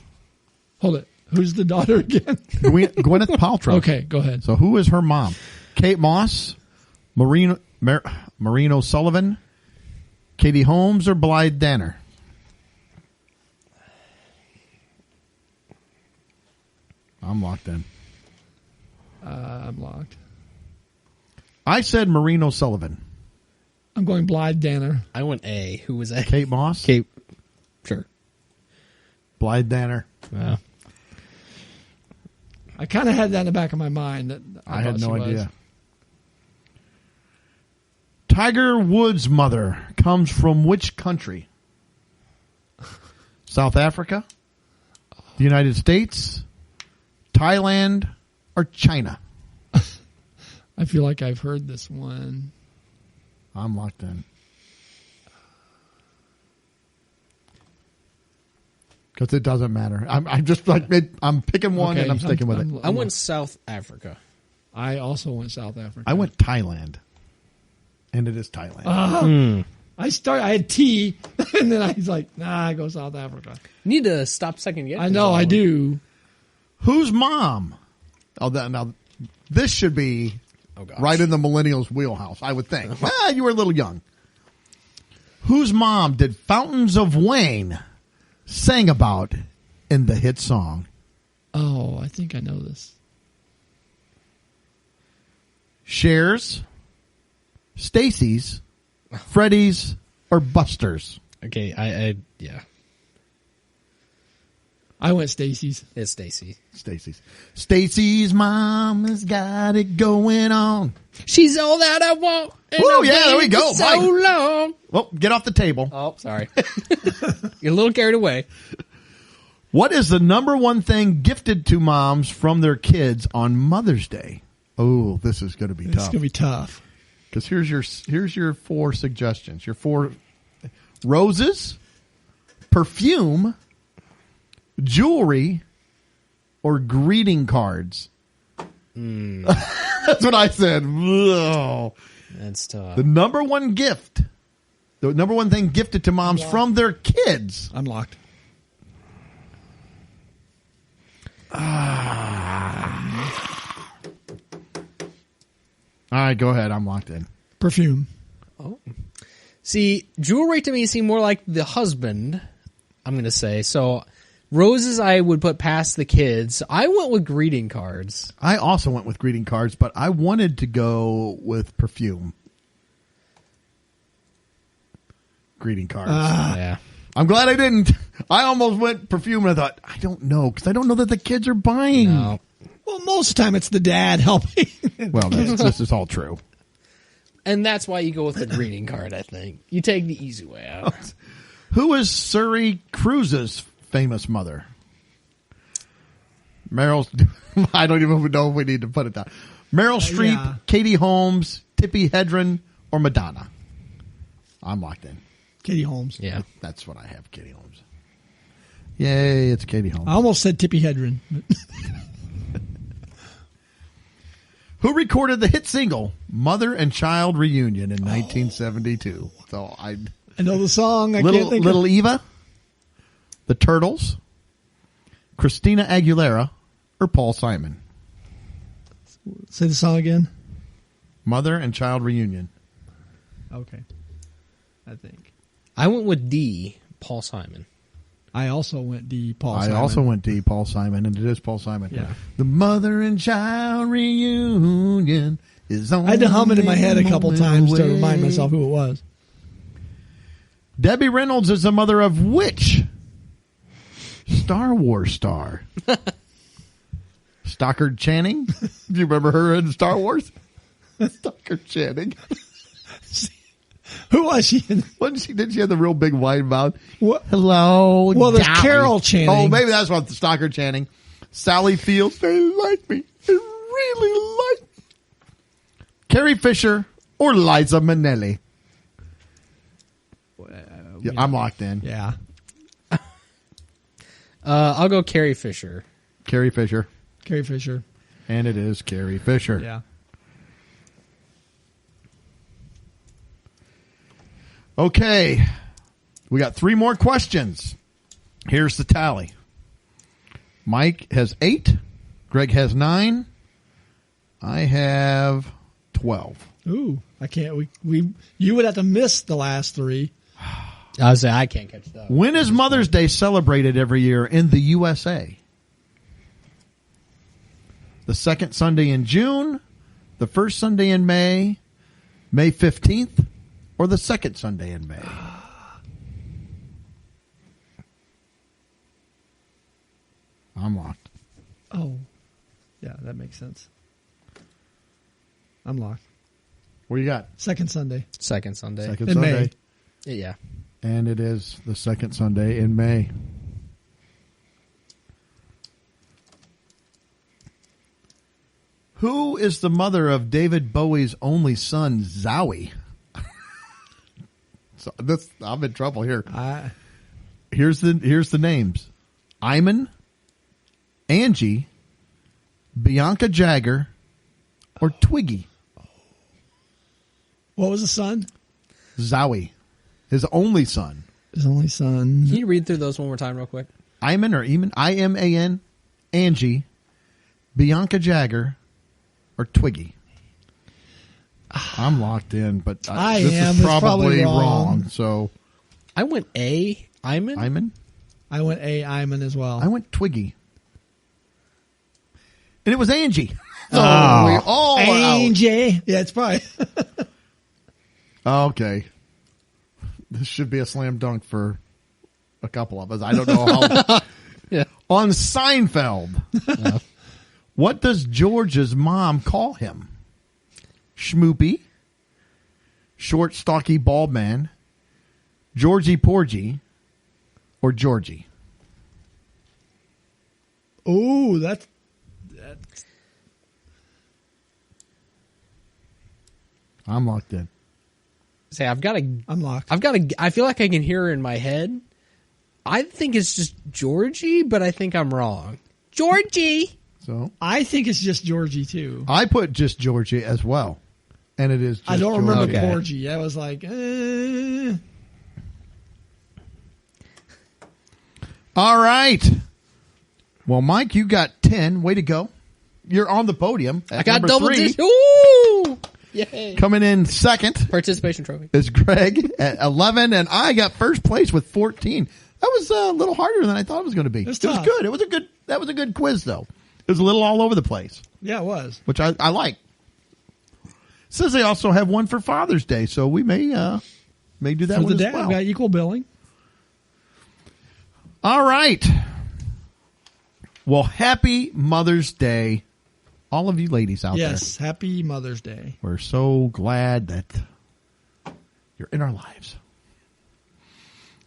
[SPEAKER 2] Hold it. Who's the daughter again?
[SPEAKER 1] Gwyneth Paltrow.
[SPEAKER 2] Okay, go ahead.
[SPEAKER 1] So who is her mom? Kate Moss, Maureen O'Sullivan, Katie Holmes, or Blythe Danner? I'm locked in.
[SPEAKER 2] I'm locked.
[SPEAKER 1] I said Maureen O'Sullivan.
[SPEAKER 2] I'm going Blythe Danner.
[SPEAKER 3] I went A. Who was A?
[SPEAKER 1] Kate Moss?
[SPEAKER 3] Kate. Sure.
[SPEAKER 1] Blythe Danner.
[SPEAKER 3] Yeah.
[SPEAKER 2] I kind of had that in the back of my mind. That
[SPEAKER 1] I had
[SPEAKER 2] thought
[SPEAKER 1] no
[SPEAKER 2] she was.
[SPEAKER 1] idea. Tiger Woods' mother comes from which country? South Africa, the United States, Thailand, or China?
[SPEAKER 2] I feel like I've heard this one.
[SPEAKER 1] I'm locked in. Because it doesn't matter. I'm just like, I'm picking one
[SPEAKER 2] Okay,
[SPEAKER 1] and I'm sticking with it.
[SPEAKER 3] I went South Africa.
[SPEAKER 2] I also went South Africa.
[SPEAKER 1] I went Thailand. And it is Thailand.
[SPEAKER 2] I had T, and then I was like, I go South Africa.
[SPEAKER 3] You need to stop second guessing.
[SPEAKER 2] I know, I do.
[SPEAKER 1] Whose mom? Now, this should be
[SPEAKER 3] gosh.
[SPEAKER 1] right in the millennials' wheelhouse, I would think. Well, you were a little young. Whose mom did Fountains of Wayne sing about in the hit song?
[SPEAKER 2] Oh, I think I know this.
[SPEAKER 1] Cher's, Stacy's, Freddie's, or Buster's?
[SPEAKER 3] Okay, I yeah.
[SPEAKER 2] I went Stacy's.
[SPEAKER 3] It's Stacy.
[SPEAKER 1] Stacy's. Stacy's mom has got it going on.
[SPEAKER 3] She's all that I want. And
[SPEAKER 1] Woo,
[SPEAKER 3] I've
[SPEAKER 1] yeah, there we
[SPEAKER 3] waited
[SPEAKER 1] go,
[SPEAKER 3] So
[SPEAKER 1] Mike.
[SPEAKER 3] long.
[SPEAKER 1] Well, get off the table.
[SPEAKER 3] Oh, sorry. You're a little carried away.
[SPEAKER 1] What is the number one thing gifted to moms from their kids on Mother's Day? Oh, this is going to be
[SPEAKER 2] It's
[SPEAKER 1] tough.
[SPEAKER 2] going to be tough.
[SPEAKER 1] Because here's your 4 suggestions. Your 4 roses, perfume, jewelry, or greeting cards. That's what I said. Ugh.
[SPEAKER 3] That's tough.
[SPEAKER 1] The number one gift, the number one thing gifted to moms from their kids.
[SPEAKER 2] Unlocked.
[SPEAKER 1] All right, go ahead. I'm locked in.
[SPEAKER 2] Perfume.
[SPEAKER 3] Oh. See, jewelry to me seemed more like the husband, I'm going to say. So roses I would put past the kids. I went with greeting cards.
[SPEAKER 1] I also went with greeting cards, but I wanted to go with perfume. Greeting cards.
[SPEAKER 3] Yeah.
[SPEAKER 1] I'm glad I didn't. I almost went perfume, and I thought, I don't know, because I don't know that the kids are buying.
[SPEAKER 3] No.
[SPEAKER 2] Well, most of the time it's the dad helping.
[SPEAKER 1] Well, this is all true.
[SPEAKER 3] And that's why you go with the greeting card, I think. You take the easy way out.
[SPEAKER 1] Who is Surrey Cruise's famous mother? Meryl. I don't even know if we need to put it down. Meryl Streep,
[SPEAKER 2] yeah.
[SPEAKER 1] Katie Holmes, Tippi Hedren, or Madonna? I'm locked in.
[SPEAKER 2] Katie Holmes.
[SPEAKER 3] Yeah.
[SPEAKER 1] That's what I have, Katie Holmes. Yay, it's Katie Holmes.
[SPEAKER 2] I almost said Tippi Hedren.
[SPEAKER 1] Who recorded the hit single Mother and Child Reunion in 1972? So I
[SPEAKER 2] know the song. I can't think
[SPEAKER 1] Little
[SPEAKER 2] of
[SPEAKER 1] Eva, the Turtles, Christina Aguilera, or Paul Simon?
[SPEAKER 2] Say the song again.
[SPEAKER 1] Mother and Child Reunion.
[SPEAKER 2] Okay. I think.
[SPEAKER 3] I went with D, Paul Simon.
[SPEAKER 2] I also went D, Paul
[SPEAKER 1] I
[SPEAKER 2] Simon.
[SPEAKER 1] also went D, Paul Simon, and it is Paul Simon.
[SPEAKER 2] Yeah.
[SPEAKER 1] The Mother and Child Reunion is on.
[SPEAKER 2] I had to hum it in my head a couple times to remind
[SPEAKER 1] away.
[SPEAKER 2] myself who it was.
[SPEAKER 1] Debbie Reynolds is the mother of which Star Wars star? Stockard Channing? Do you remember her in Star Wars? Stockard Channing.
[SPEAKER 2] Who was she?
[SPEAKER 1] Didn't she have the real big wide mouth?
[SPEAKER 2] What?
[SPEAKER 1] Hello.
[SPEAKER 2] Well, there's
[SPEAKER 1] Dolly.
[SPEAKER 2] Carol Channing.
[SPEAKER 1] Oh, maybe that's what Stockard Channing. Sally Fields. They like me. They really like me. Carrie Fisher or Liza Minnelli? Yeah, I'm locked in.
[SPEAKER 2] Yeah.
[SPEAKER 3] I'll go Carrie Fisher.
[SPEAKER 1] Carrie Fisher.
[SPEAKER 2] Carrie Fisher.
[SPEAKER 1] And it is Carrie Fisher.
[SPEAKER 2] Yeah.
[SPEAKER 1] Okay. We got 3 more questions. Here's the tally. Mike has 8. Greg has 9. I have 12.
[SPEAKER 2] Ooh, I can't. You would have to miss the last 3.
[SPEAKER 3] I was saying I can't catch that.
[SPEAKER 1] When is Mother's Day celebrated every year in the USA? The second Sunday in June, the first Sunday in May, May 15th, or the second Sunday in May? I'm locked.
[SPEAKER 2] Oh, yeah, that makes sense. I'm locked.
[SPEAKER 1] What do you got?
[SPEAKER 2] Second Sunday.
[SPEAKER 3] Second Sunday.
[SPEAKER 1] Second
[SPEAKER 2] In
[SPEAKER 1] Sunday.
[SPEAKER 2] May.
[SPEAKER 3] Yeah.
[SPEAKER 1] And it is the second Sunday in May. Who is the mother of David Bowie's only son, Zowie? So I'm in trouble here. Here's the names: Iman, Angie, Bianca Jagger, or Twiggy.
[SPEAKER 2] What was the son?
[SPEAKER 1] Zowie, his only son.
[SPEAKER 2] His only son.
[SPEAKER 3] Can you read through those one more time real quick?
[SPEAKER 1] Iman or Eamon, I-M-A-N, Angie, Bianca Jagger, or Twiggy. I'm locked in, but this is
[SPEAKER 2] It's
[SPEAKER 1] probably
[SPEAKER 2] probably
[SPEAKER 1] wrong.
[SPEAKER 2] wrong.
[SPEAKER 1] So
[SPEAKER 3] I went A, Iman.
[SPEAKER 1] Iman,
[SPEAKER 2] I went A. Iman as well.
[SPEAKER 1] I went Twiggy, and it was Angie. So
[SPEAKER 3] Oh.
[SPEAKER 1] we all are out.
[SPEAKER 2] Angie. Yeah, it's probably.
[SPEAKER 1] Okay, this should be a slam dunk for a couple of us. I don't know how.
[SPEAKER 3] Yeah.
[SPEAKER 1] On Seinfeld, what does George's mom call him? Schmoopy, short, stocky, bald man, Georgie Porgy, or Georgie?
[SPEAKER 2] Oh, that's.
[SPEAKER 1] I'm locked in.
[SPEAKER 3] Say, I've got a.
[SPEAKER 2] I'm locked.
[SPEAKER 3] I feel like I can hear her in my head. I think it's just Georgie, but I think I'm wrong. Georgie.
[SPEAKER 1] So
[SPEAKER 2] I think it's just Georgie too.
[SPEAKER 1] I put just Georgie as well, and it is. Just
[SPEAKER 2] I don't remember
[SPEAKER 3] Okay.
[SPEAKER 2] Georgie. I was like,
[SPEAKER 1] All right. Well, Mike, you got 10. Way to go. You're on the podium.
[SPEAKER 3] I got
[SPEAKER 1] number
[SPEAKER 3] double
[SPEAKER 1] 3.
[SPEAKER 3] digits. Ooh! Yay.
[SPEAKER 1] Coming in second
[SPEAKER 3] Participation trophy.
[SPEAKER 1] is Greg at 11, and I got first place with 14. That was a little harder than I thought it was going to be.
[SPEAKER 2] It was
[SPEAKER 1] It was
[SPEAKER 2] tough.
[SPEAKER 1] good. That was a good quiz, though. It was a little all over the place,
[SPEAKER 2] yeah, it was.
[SPEAKER 1] which I like. Says they also have one for Father's Day, so we may do that
[SPEAKER 2] For the
[SPEAKER 1] one
[SPEAKER 2] dad,
[SPEAKER 1] as well.
[SPEAKER 2] we got equal billing.
[SPEAKER 1] All right. Well, happy Mother's Day, all of you ladies out there.
[SPEAKER 2] Yes, happy Mother's Day.
[SPEAKER 1] We're so glad that you're in our lives.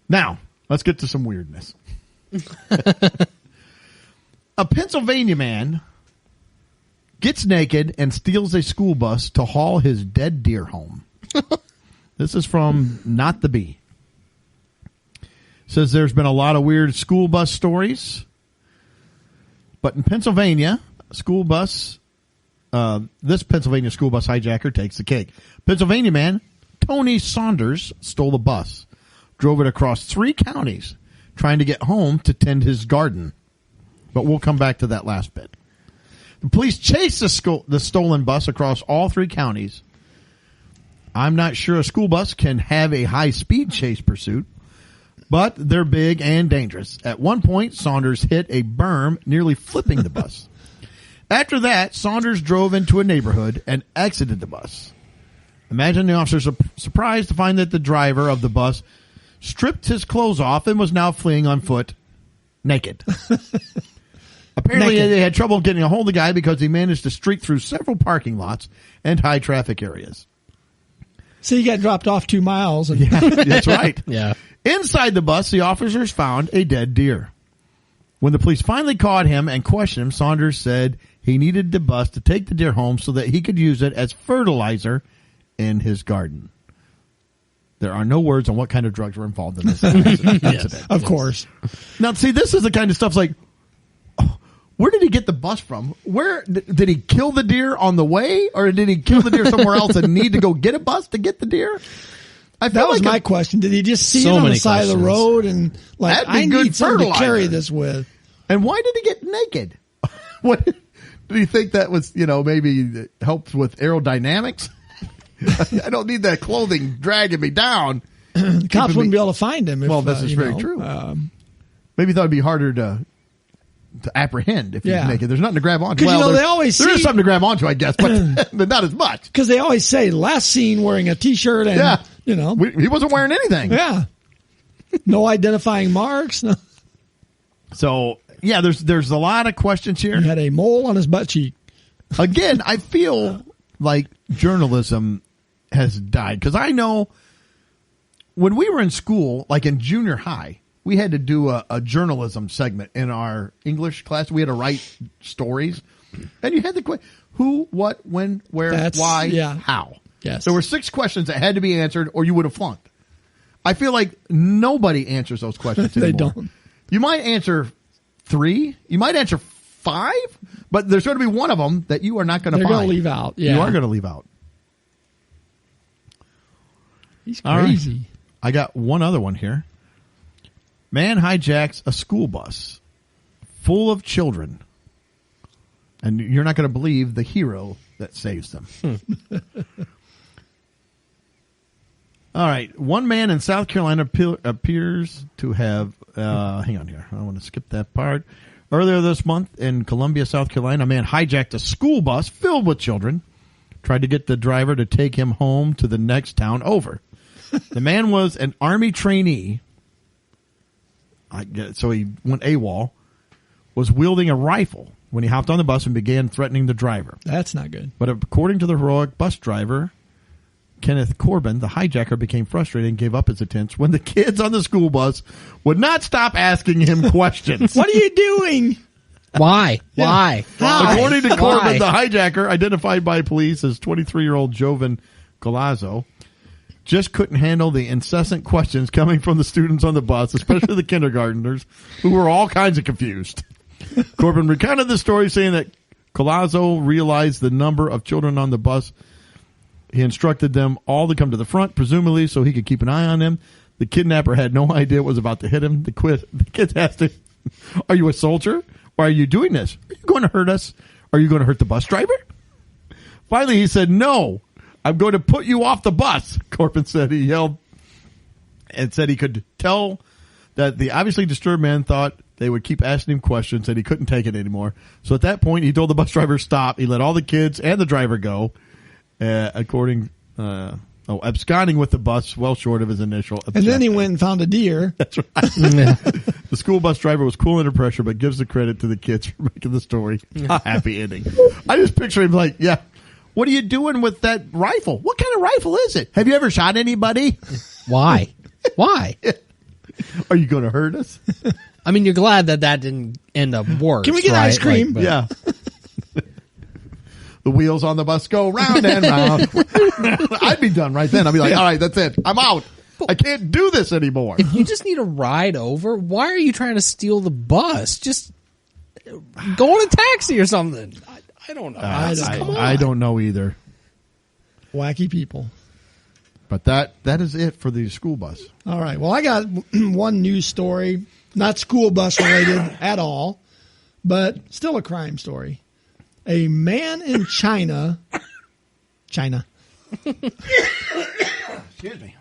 [SPEAKER 1] Now, let's get to some weirdness. A Pennsylvania man gets naked and steals a school bus to haul his dead deer home. This is from Not the Bee. Says there's been a lot of weird school bus stories. But in Pennsylvania, this Pennsylvania school bus hijacker takes the cake. Pennsylvania man Tony Saunders stole a bus, drove it across 3 counties, trying to get home to tend his garden. But we'll come back to that last bit. The police chased the stolen bus across all 3 counties. I'm not sure a school bus can have a high-speed chase pursuit, but they're big and dangerous. At one point, Saunders hit a berm, nearly flipping the bus. After that, Saunders drove into a neighborhood and exited the bus. Imagine the officers are surprised to find that the driver of the bus stripped his clothes off and was now fleeing on foot, naked. Apparently,
[SPEAKER 2] Naked.
[SPEAKER 1] they had trouble getting a hold of the guy because he managed to streak through several parking lots and high traffic areas.
[SPEAKER 2] So you got dropped off 2 miles. And
[SPEAKER 1] That's right.
[SPEAKER 3] Yeah.
[SPEAKER 1] Inside the bus, the officers found a dead deer. When the police finally caught him and questioned him, Saunders said he needed the bus to take the deer home so that he could use it as fertilizer in his garden. There are no words on what kind of drugs were involved in this incident.
[SPEAKER 2] Of course.
[SPEAKER 1] Now, see, this is the kind of stuff like, where did he get the bus from? Where did he kill the deer on the way, or did he kill the deer somewhere else and need to go get a bus to get the deer? I feel
[SPEAKER 2] That was
[SPEAKER 1] like
[SPEAKER 2] my question. Did he just see
[SPEAKER 3] So
[SPEAKER 2] it on the
[SPEAKER 3] many
[SPEAKER 2] side of the
[SPEAKER 3] questions.
[SPEAKER 2] road and like,
[SPEAKER 1] That'd be
[SPEAKER 2] I
[SPEAKER 1] good
[SPEAKER 2] need something to
[SPEAKER 1] fertilizer.
[SPEAKER 2] carry this with?
[SPEAKER 1] And why did he get naked? What did he think that was? Maybe helped with aerodynamics. I don't need that clothing dragging me down.
[SPEAKER 2] The cops
[SPEAKER 1] Keeping
[SPEAKER 2] wouldn't
[SPEAKER 1] me-
[SPEAKER 2] be able to find him. If,
[SPEAKER 1] Well, this is
[SPEAKER 2] you
[SPEAKER 1] very
[SPEAKER 2] know,
[SPEAKER 1] true. Maybe thought it'd be harder to apprehend if
[SPEAKER 2] Yeah.
[SPEAKER 1] he's naked. There's nothing to grab onto.
[SPEAKER 2] 'Cause,
[SPEAKER 1] Well,
[SPEAKER 2] they
[SPEAKER 1] there-
[SPEAKER 2] always
[SPEAKER 1] there is
[SPEAKER 2] see-
[SPEAKER 1] something to grab onto, I guess, but not as much.
[SPEAKER 2] Because they always say last seen wearing a T-shirt and
[SPEAKER 1] Yeah,
[SPEAKER 2] he
[SPEAKER 1] he wasn't wearing anything.
[SPEAKER 2] yeah, no identifying marks. No.
[SPEAKER 1] So yeah, there's a lot of questions here.
[SPEAKER 2] He had a mole on his butt cheek.
[SPEAKER 1] Again, I feel like journalism has died because I know when we were in school, like in junior high, we had to do a journalism segment in our English class. We had to write stories, and you had the question: who, what, when, where, why, how.
[SPEAKER 2] Yes.
[SPEAKER 1] There were 6 questions that had to be answered, or you would have flunked. I feel like nobody answers those questions
[SPEAKER 2] They
[SPEAKER 1] anymore.
[SPEAKER 2] don't.
[SPEAKER 1] You might answer 3. You might answer 5, but there's going to be one of them that you are not going to
[SPEAKER 2] They're
[SPEAKER 1] find.
[SPEAKER 2] going to leave out. Yeah,
[SPEAKER 1] You are going to leave out.
[SPEAKER 2] He's
[SPEAKER 1] All right.
[SPEAKER 2] crazy.
[SPEAKER 1] I got one other one here. Man hijacks a school bus full of children, and you're not going to believe the hero that saves them. All right. One man in South Carolina appears to have, hang on here. I want to skip that part. Earlier this month in Columbia, South Carolina, a man hijacked a school bus filled with children, tried to get the driver to take him home to the next town over. The man was an Army trainee, so he went AWOL, was wielding a rifle when he hopped on the bus and began threatening the driver.
[SPEAKER 2] That's not good.
[SPEAKER 1] But according to the heroic bus driver, Kenneth Corbin, the hijacker became frustrated and gave up his attempts when the kids on the school bus would not stop asking him questions.
[SPEAKER 2] What are you doing?
[SPEAKER 3] Why? Why?
[SPEAKER 2] How?
[SPEAKER 1] According to Corbin,
[SPEAKER 3] Why?
[SPEAKER 1] the hijacker, identified by police as 23-year-old Jovan Collazo just couldn't handle the incessant questions coming from the students on the bus, especially the kindergartners, who were all kinds of confused. Corbin recounted the story, saying that Collazo realized the number of children on the bus. He instructed them all to come to the front, presumably so he could keep an eye on them. The kidnapper had no idea what was about to hit him. The kids asked him, "Are you a soldier? Why are you doing this? Are you going to hurt us? Are you going to hurt the bus driver?" Finally, he said, "No, I'm going to put you off the bus." Corbin said he yelled and said he could tell that the obviously disturbed man thought they would keep asking him questions, that he couldn't take it anymore. So at that point, he told the bus driver to stop. He let all the kids and the driver go, absconding with the bus well short of his initial objection.
[SPEAKER 2] And then he went and found a deer.
[SPEAKER 1] That's right. The school bus driver was cool under pressure, but gives the credit to the kids for making the story a happy ending. I just picture him like, yeah, what are you doing with that rifle? What kind of rifle is it? Have you ever shot anybody?
[SPEAKER 3] Why? Why?
[SPEAKER 1] Are you going to hurt us?
[SPEAKER 3] I mean, you're glad that didn't end up worse.
[SPEAKER 2] Can we get
[SPEAKER 3] right?
[SPEAKER 2] ice cream?
[SPEAKER 1] Yeah. The wheels on the bus go round and round. I'd be done right then. I'd be like, all right, that's it. I'm out. I can't do this anymore.
[SPEAKER 3] If you just need a ride over, why are you trying to steal the bus? Just go on a taxi or something. I don't know.
[SPEAKER 1] I don't know either.
[SPEAKER 2] Wacky people.
[SPEAKER 1] But that is it for the school bus.
[SPEAKER 2] All right. Well, I got one news story, not school bus related at all, but still a crime story. A man in China.
[SPEAKER 1] Excuse me.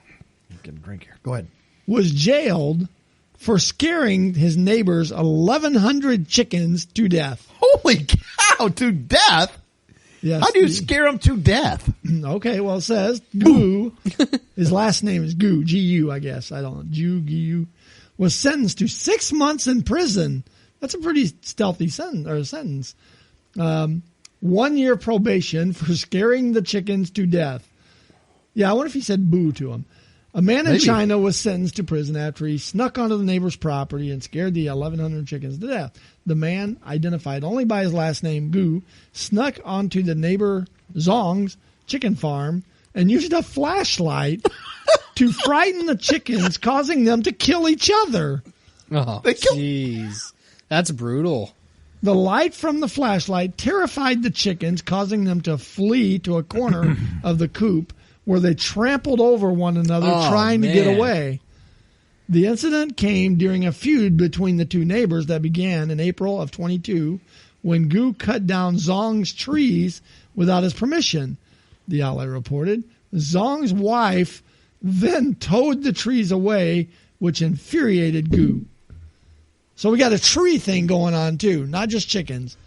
[SPEAKER 1] I'm getting a drink here. Go ahead.
[SPEAKER 2] Was jailed for scaring his neighbors 1,100 chickens to death.
[SPEAKER 1] Holy cow, to death?
[SPEAKER 2] Yes.
[SPEAKER 1] How do you scare them to death?
[SPEAKER 2] Okay, well, it says Gu. His last name is Gu, G-U, I guess. I don't know. Gu was sentenced to 6 months in prison. That's a pretty stealthy sentence. 1 year probation for scaring the chickens to death. Yeah, I wonder if he said boo to him. A man in China was sentenced to prison after he snuck onto the neighbor's property and scared the 1,100 chickens to death. The man, identified only by his last name, Gu, snuck onto the neighbor Zong's chicken farm and used a flashlight to frighten the chickens, causing them to kill each other.
[SPEAKER 3] Oh, jeez. That's brutal.
[SPEAKER 2] The light from the flashlight terrified the chickens, causing them to flee to a corner of the coop where they trampled over one another trying to get away. The incident came during a feud between the two neighbors that began in April of 22 when Gu cut down Zong's trees without his permission, the outlet reported. Zong's wife then towed the trees away, which infuriated Gu. So we got a tree thing going on too, not just chickens.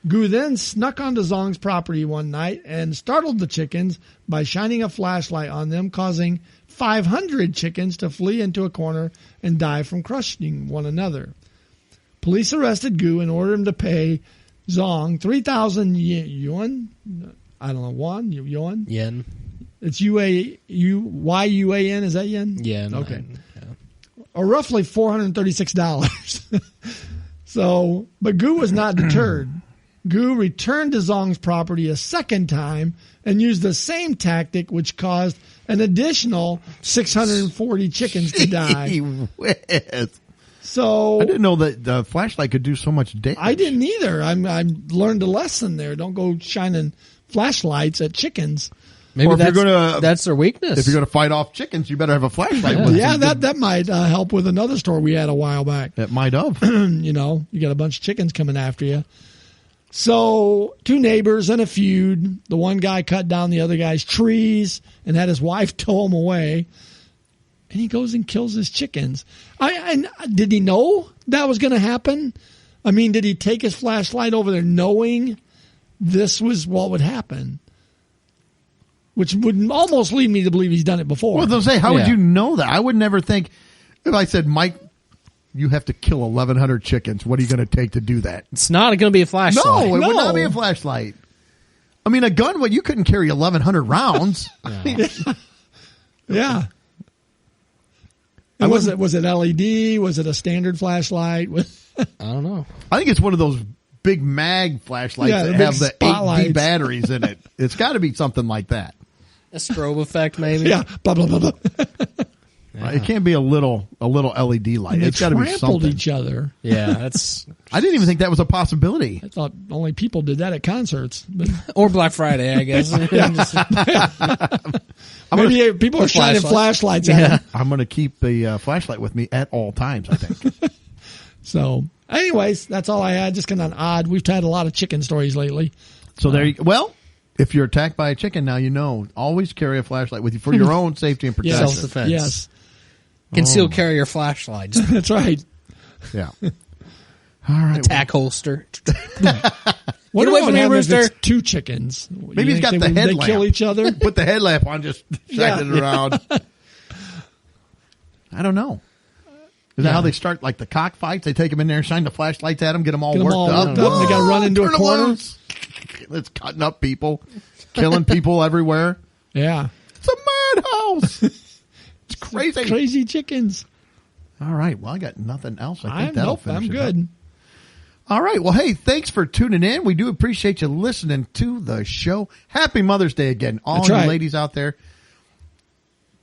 [SPEAKER 2] Gu then snuck onto Zong's property one night and startled the chickens by shining a flashlight on them, causing 500 chickens to flee into a corner and die from crushing one another. Police arrested Gu and ordered him to pay Zong 3,000 yuan. I don't know, won? Yuan?
[SPEAKER 3] Yen.
[SPEAKER 2] It's Y-U-A-N. Is that yen?
[SPEAKER 3] Yen.
[SPEAKER 2] Okay. Or roughly $436. So, but Gu was not deterred. Gu returned to Zong's property a second time and used the same tactic, which caused an additional 640 chickens to die. So
[SPEAKER 1] I didn't know that the flashlight could do so much damage.
[SPEAKER 2] I didn't either. I learned a lesson there. Don't go shining flashlights at chickens.
[SPEAKER 3] Maybe that's their weakness.
[SPEAKER 1] If you're going to fight off chickens, you better have a flashlight. With
[SPEAKER 2] Yeah, that might help with another story we had a while back.
[SPEAKER 1] That might have.
[SPEAKER 2] You know, you got a bunch of chickens coming after you. So, two neighbors in a feud. The one guy cut down the other guy's trees and had his wife tow him away. And he goes and kills his chickens. Did he know that was going to happen? I mean, did he take his flashlight over there knowing this was what would happen? Which would almost lead me to believe he's done it before.
[SPEAKER 1] Well, they'll say, how would you know that? I would never think, if I said, Mike, you have to kill 1,100 chickens. What are you going to take to do that?
[SPEAKER 3] It's not going to be a flashlight.
[SPEAKER 1] No, it would not be a flashlight. I mean, a gun, you couldn't carry 1,100 rounds.
[SPEAKER 2] Yeah. And was it LED? Was it a standard flashlight?
[SPEAKER 3] I don't know.
[SPEAKER 1] I think it's one of those big mag flashlights that have the 8D batteries in it. It's got to be something like that.
[SPEAKER 3] A strobe effect, maybe.
[SPEAKER 2] Yeah, blah blah blah blah.
[SPEAKER 1] It can't be a little LED light.
[SPEAKER 2] They
[SPEAKER 1] It's got to be
[SPEAKER 2] trampled
[SPEAKER 1] something.
[SPEAKER 2] each other.
[SPEAKER 3] Yeah, that's
[SPEAKER 1] I didn't even think that was a possibility.
[SPEAKER 2] I thought only people did that at concerts. But
[SPEAKER 3] or Black Friday, I guess.
[SPEAKER 2] maybe people are shining flashlights at them.
[SPEAKER 1] I'm going to keep the flashlight with me at all times, I think.
[SPEAKER 2] So, anyways, that's all I had. Just kind of odd. We've had a lot of chicken stories lately.
[SPEAKER 1] So there you well, if you're attacked by a chicken, now you know. Always carry a flashlight with you for your own safety and protection.
[SPEAKER 2] Yes,
[SPEAKER 3] Self-defense.
[SPEAKER 2] yes,
[SPEAKER 3] Concealed carrier flashlight. Just
[SPEAKER 2] that's right.
[SPEAKER 1] Yeah. All right.
[SPEAKER 3] attack holster.
[SPEAKER 2] What
[SPEAKER 3] away from me,
[SPEAKER 2] happens if
[SPEAKER 3] rooster.
[SPEAKER 2] it's two chickens?
[SPEAKER 1] Maybe he's got the
[SPEAKER 2] They
[SPEAKER 1] headlamp.
[SPEAKER 2] kill each other.
[SPEAKER 1] Put the headlamp on, just shining it around. I don't know. Is that how they start, like the cockfights? They take them in there, shine the flashlights at them, get them all worked up.
[SPEAKER 2] They got to run into a
[SPEAKER 1] Turn 'em
[SPEAKER 2] corner.
[SPEAKER 1] loose. It's cutting up people, killing people everywhere.
[SPEAKER 2] Yeah,
[SPEAKER 1] It's a madhouse. It's crazy.
[SPEAKER 2] crazy chickens.
[SPEAKER 1] All right. Well, I got nothing else. I think that'll finish
[SPEAKER 2] I'm
[SPEAKER 1] it
[SPEAKER 2] good.
[SPEAKER 1] up. All right. Well, hey, thanks for tuning in. We do appreciate you listening to the show. Happy Mother's Day again, all
[SPEAKER 2] That's
[SPEAKER 1] you
[SPEAKER 2] right.
[SPEAKER 1] ladies out there.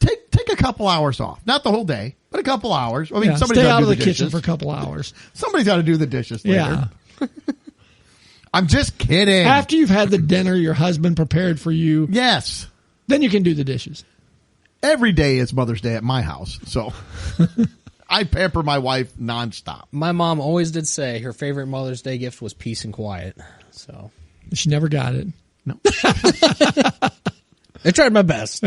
[SPEAKER 1] Take a couple hours off, not the whole day, but a couple hours. I mean,
[SPEAKER 2] Yeah,
[SPEAKER 1] somebody's
[SPEAKER 2] stay
[SPEAKER 1] got
[SPEAKER 2] out
[SPEAKER 1] to
[SPEAKER 2] of
[SPEAKER 1] do
[SPEAKER 2] the
[SPEAKER 1] the
[SPEAKER 2] kitchen
[SPEAKER 1] dishes.
[SPEAKER 2] for a couple hours.
[SPEAKER 1] Somebody's got to do the dishes later.
[SPEAKER 2] Yeah.
[SPEAKER 1] I'm just kidding.
[SPEAKER 2] After you've had the dinner your husband prepared for you,
[SPEAKER 1] Yes.
[SPEAKER 2] then you can do the dishes.
[SPEAKER 1] Every day is Mother's Day at my house, so I pamper my wife nonstop.
[SPEAKER 3] My mom always did say her favorite Mother's Day gift was peace and quiet. So
[SPEAKER 2] She never got it.
[SPEAKER 1] No.
[SPEAKER 3] I tried my best.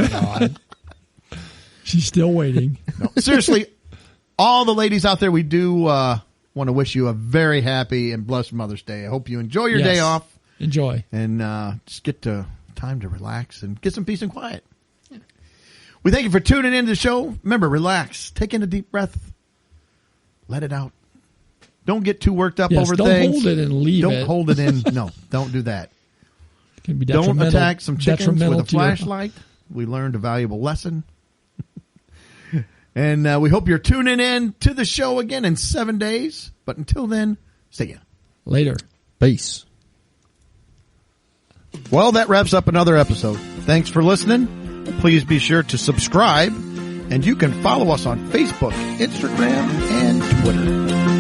[SPEAKER 2] She's still waiting.
[SPEAKER 1] No. Seriously, all the ladies out there, we do want to wish you a very happy and blessed Mother's Day. I hope you enjoy your day
[SPEAKER 2] Yes.
[SPEAKER 1] off
[SPEAKER 2] Enjoy.
[SPEAKER 1] and just get time to relax and get some peace and quiet. We thank you for tuning in to the show. Remember, relax. Take in a deep breath. Let it out. Don't get too worked up
[SPEAKER 2] Yes,
[SPEAKER 1] over
[SPEAKER 2] don't
[SPEAKER 1] things.
[SPEAKER 2] hold it and leave
[SPEAKER 1] Don't
[SPEAKER 2] it.
[SPEAKER 1] hold it in. No, don't do that.
[SPEAKER 2] It can be
[SPEAKER 1] Don't
[SPEAKER 2] detrimental-
[SPEAKER 1] attack some chickens
[SPEAKER 2] detrimental
[SPEAKER 1] with a
[SPEAKER 2] to your-
[SPEAKER 1] flashlight. We learned a valuable lesson. And we hope you're tuning in to the show again in 7 days. But until then, see ya.
[SPEAKER 2] Later.
[SPEAKER 3] Peace.
[SPEAKER 1] Well, that wraps up another episode. Thanks for listening. Please be sure to subscribe. And you can follow us on Facebook, Instagram, and Twitter.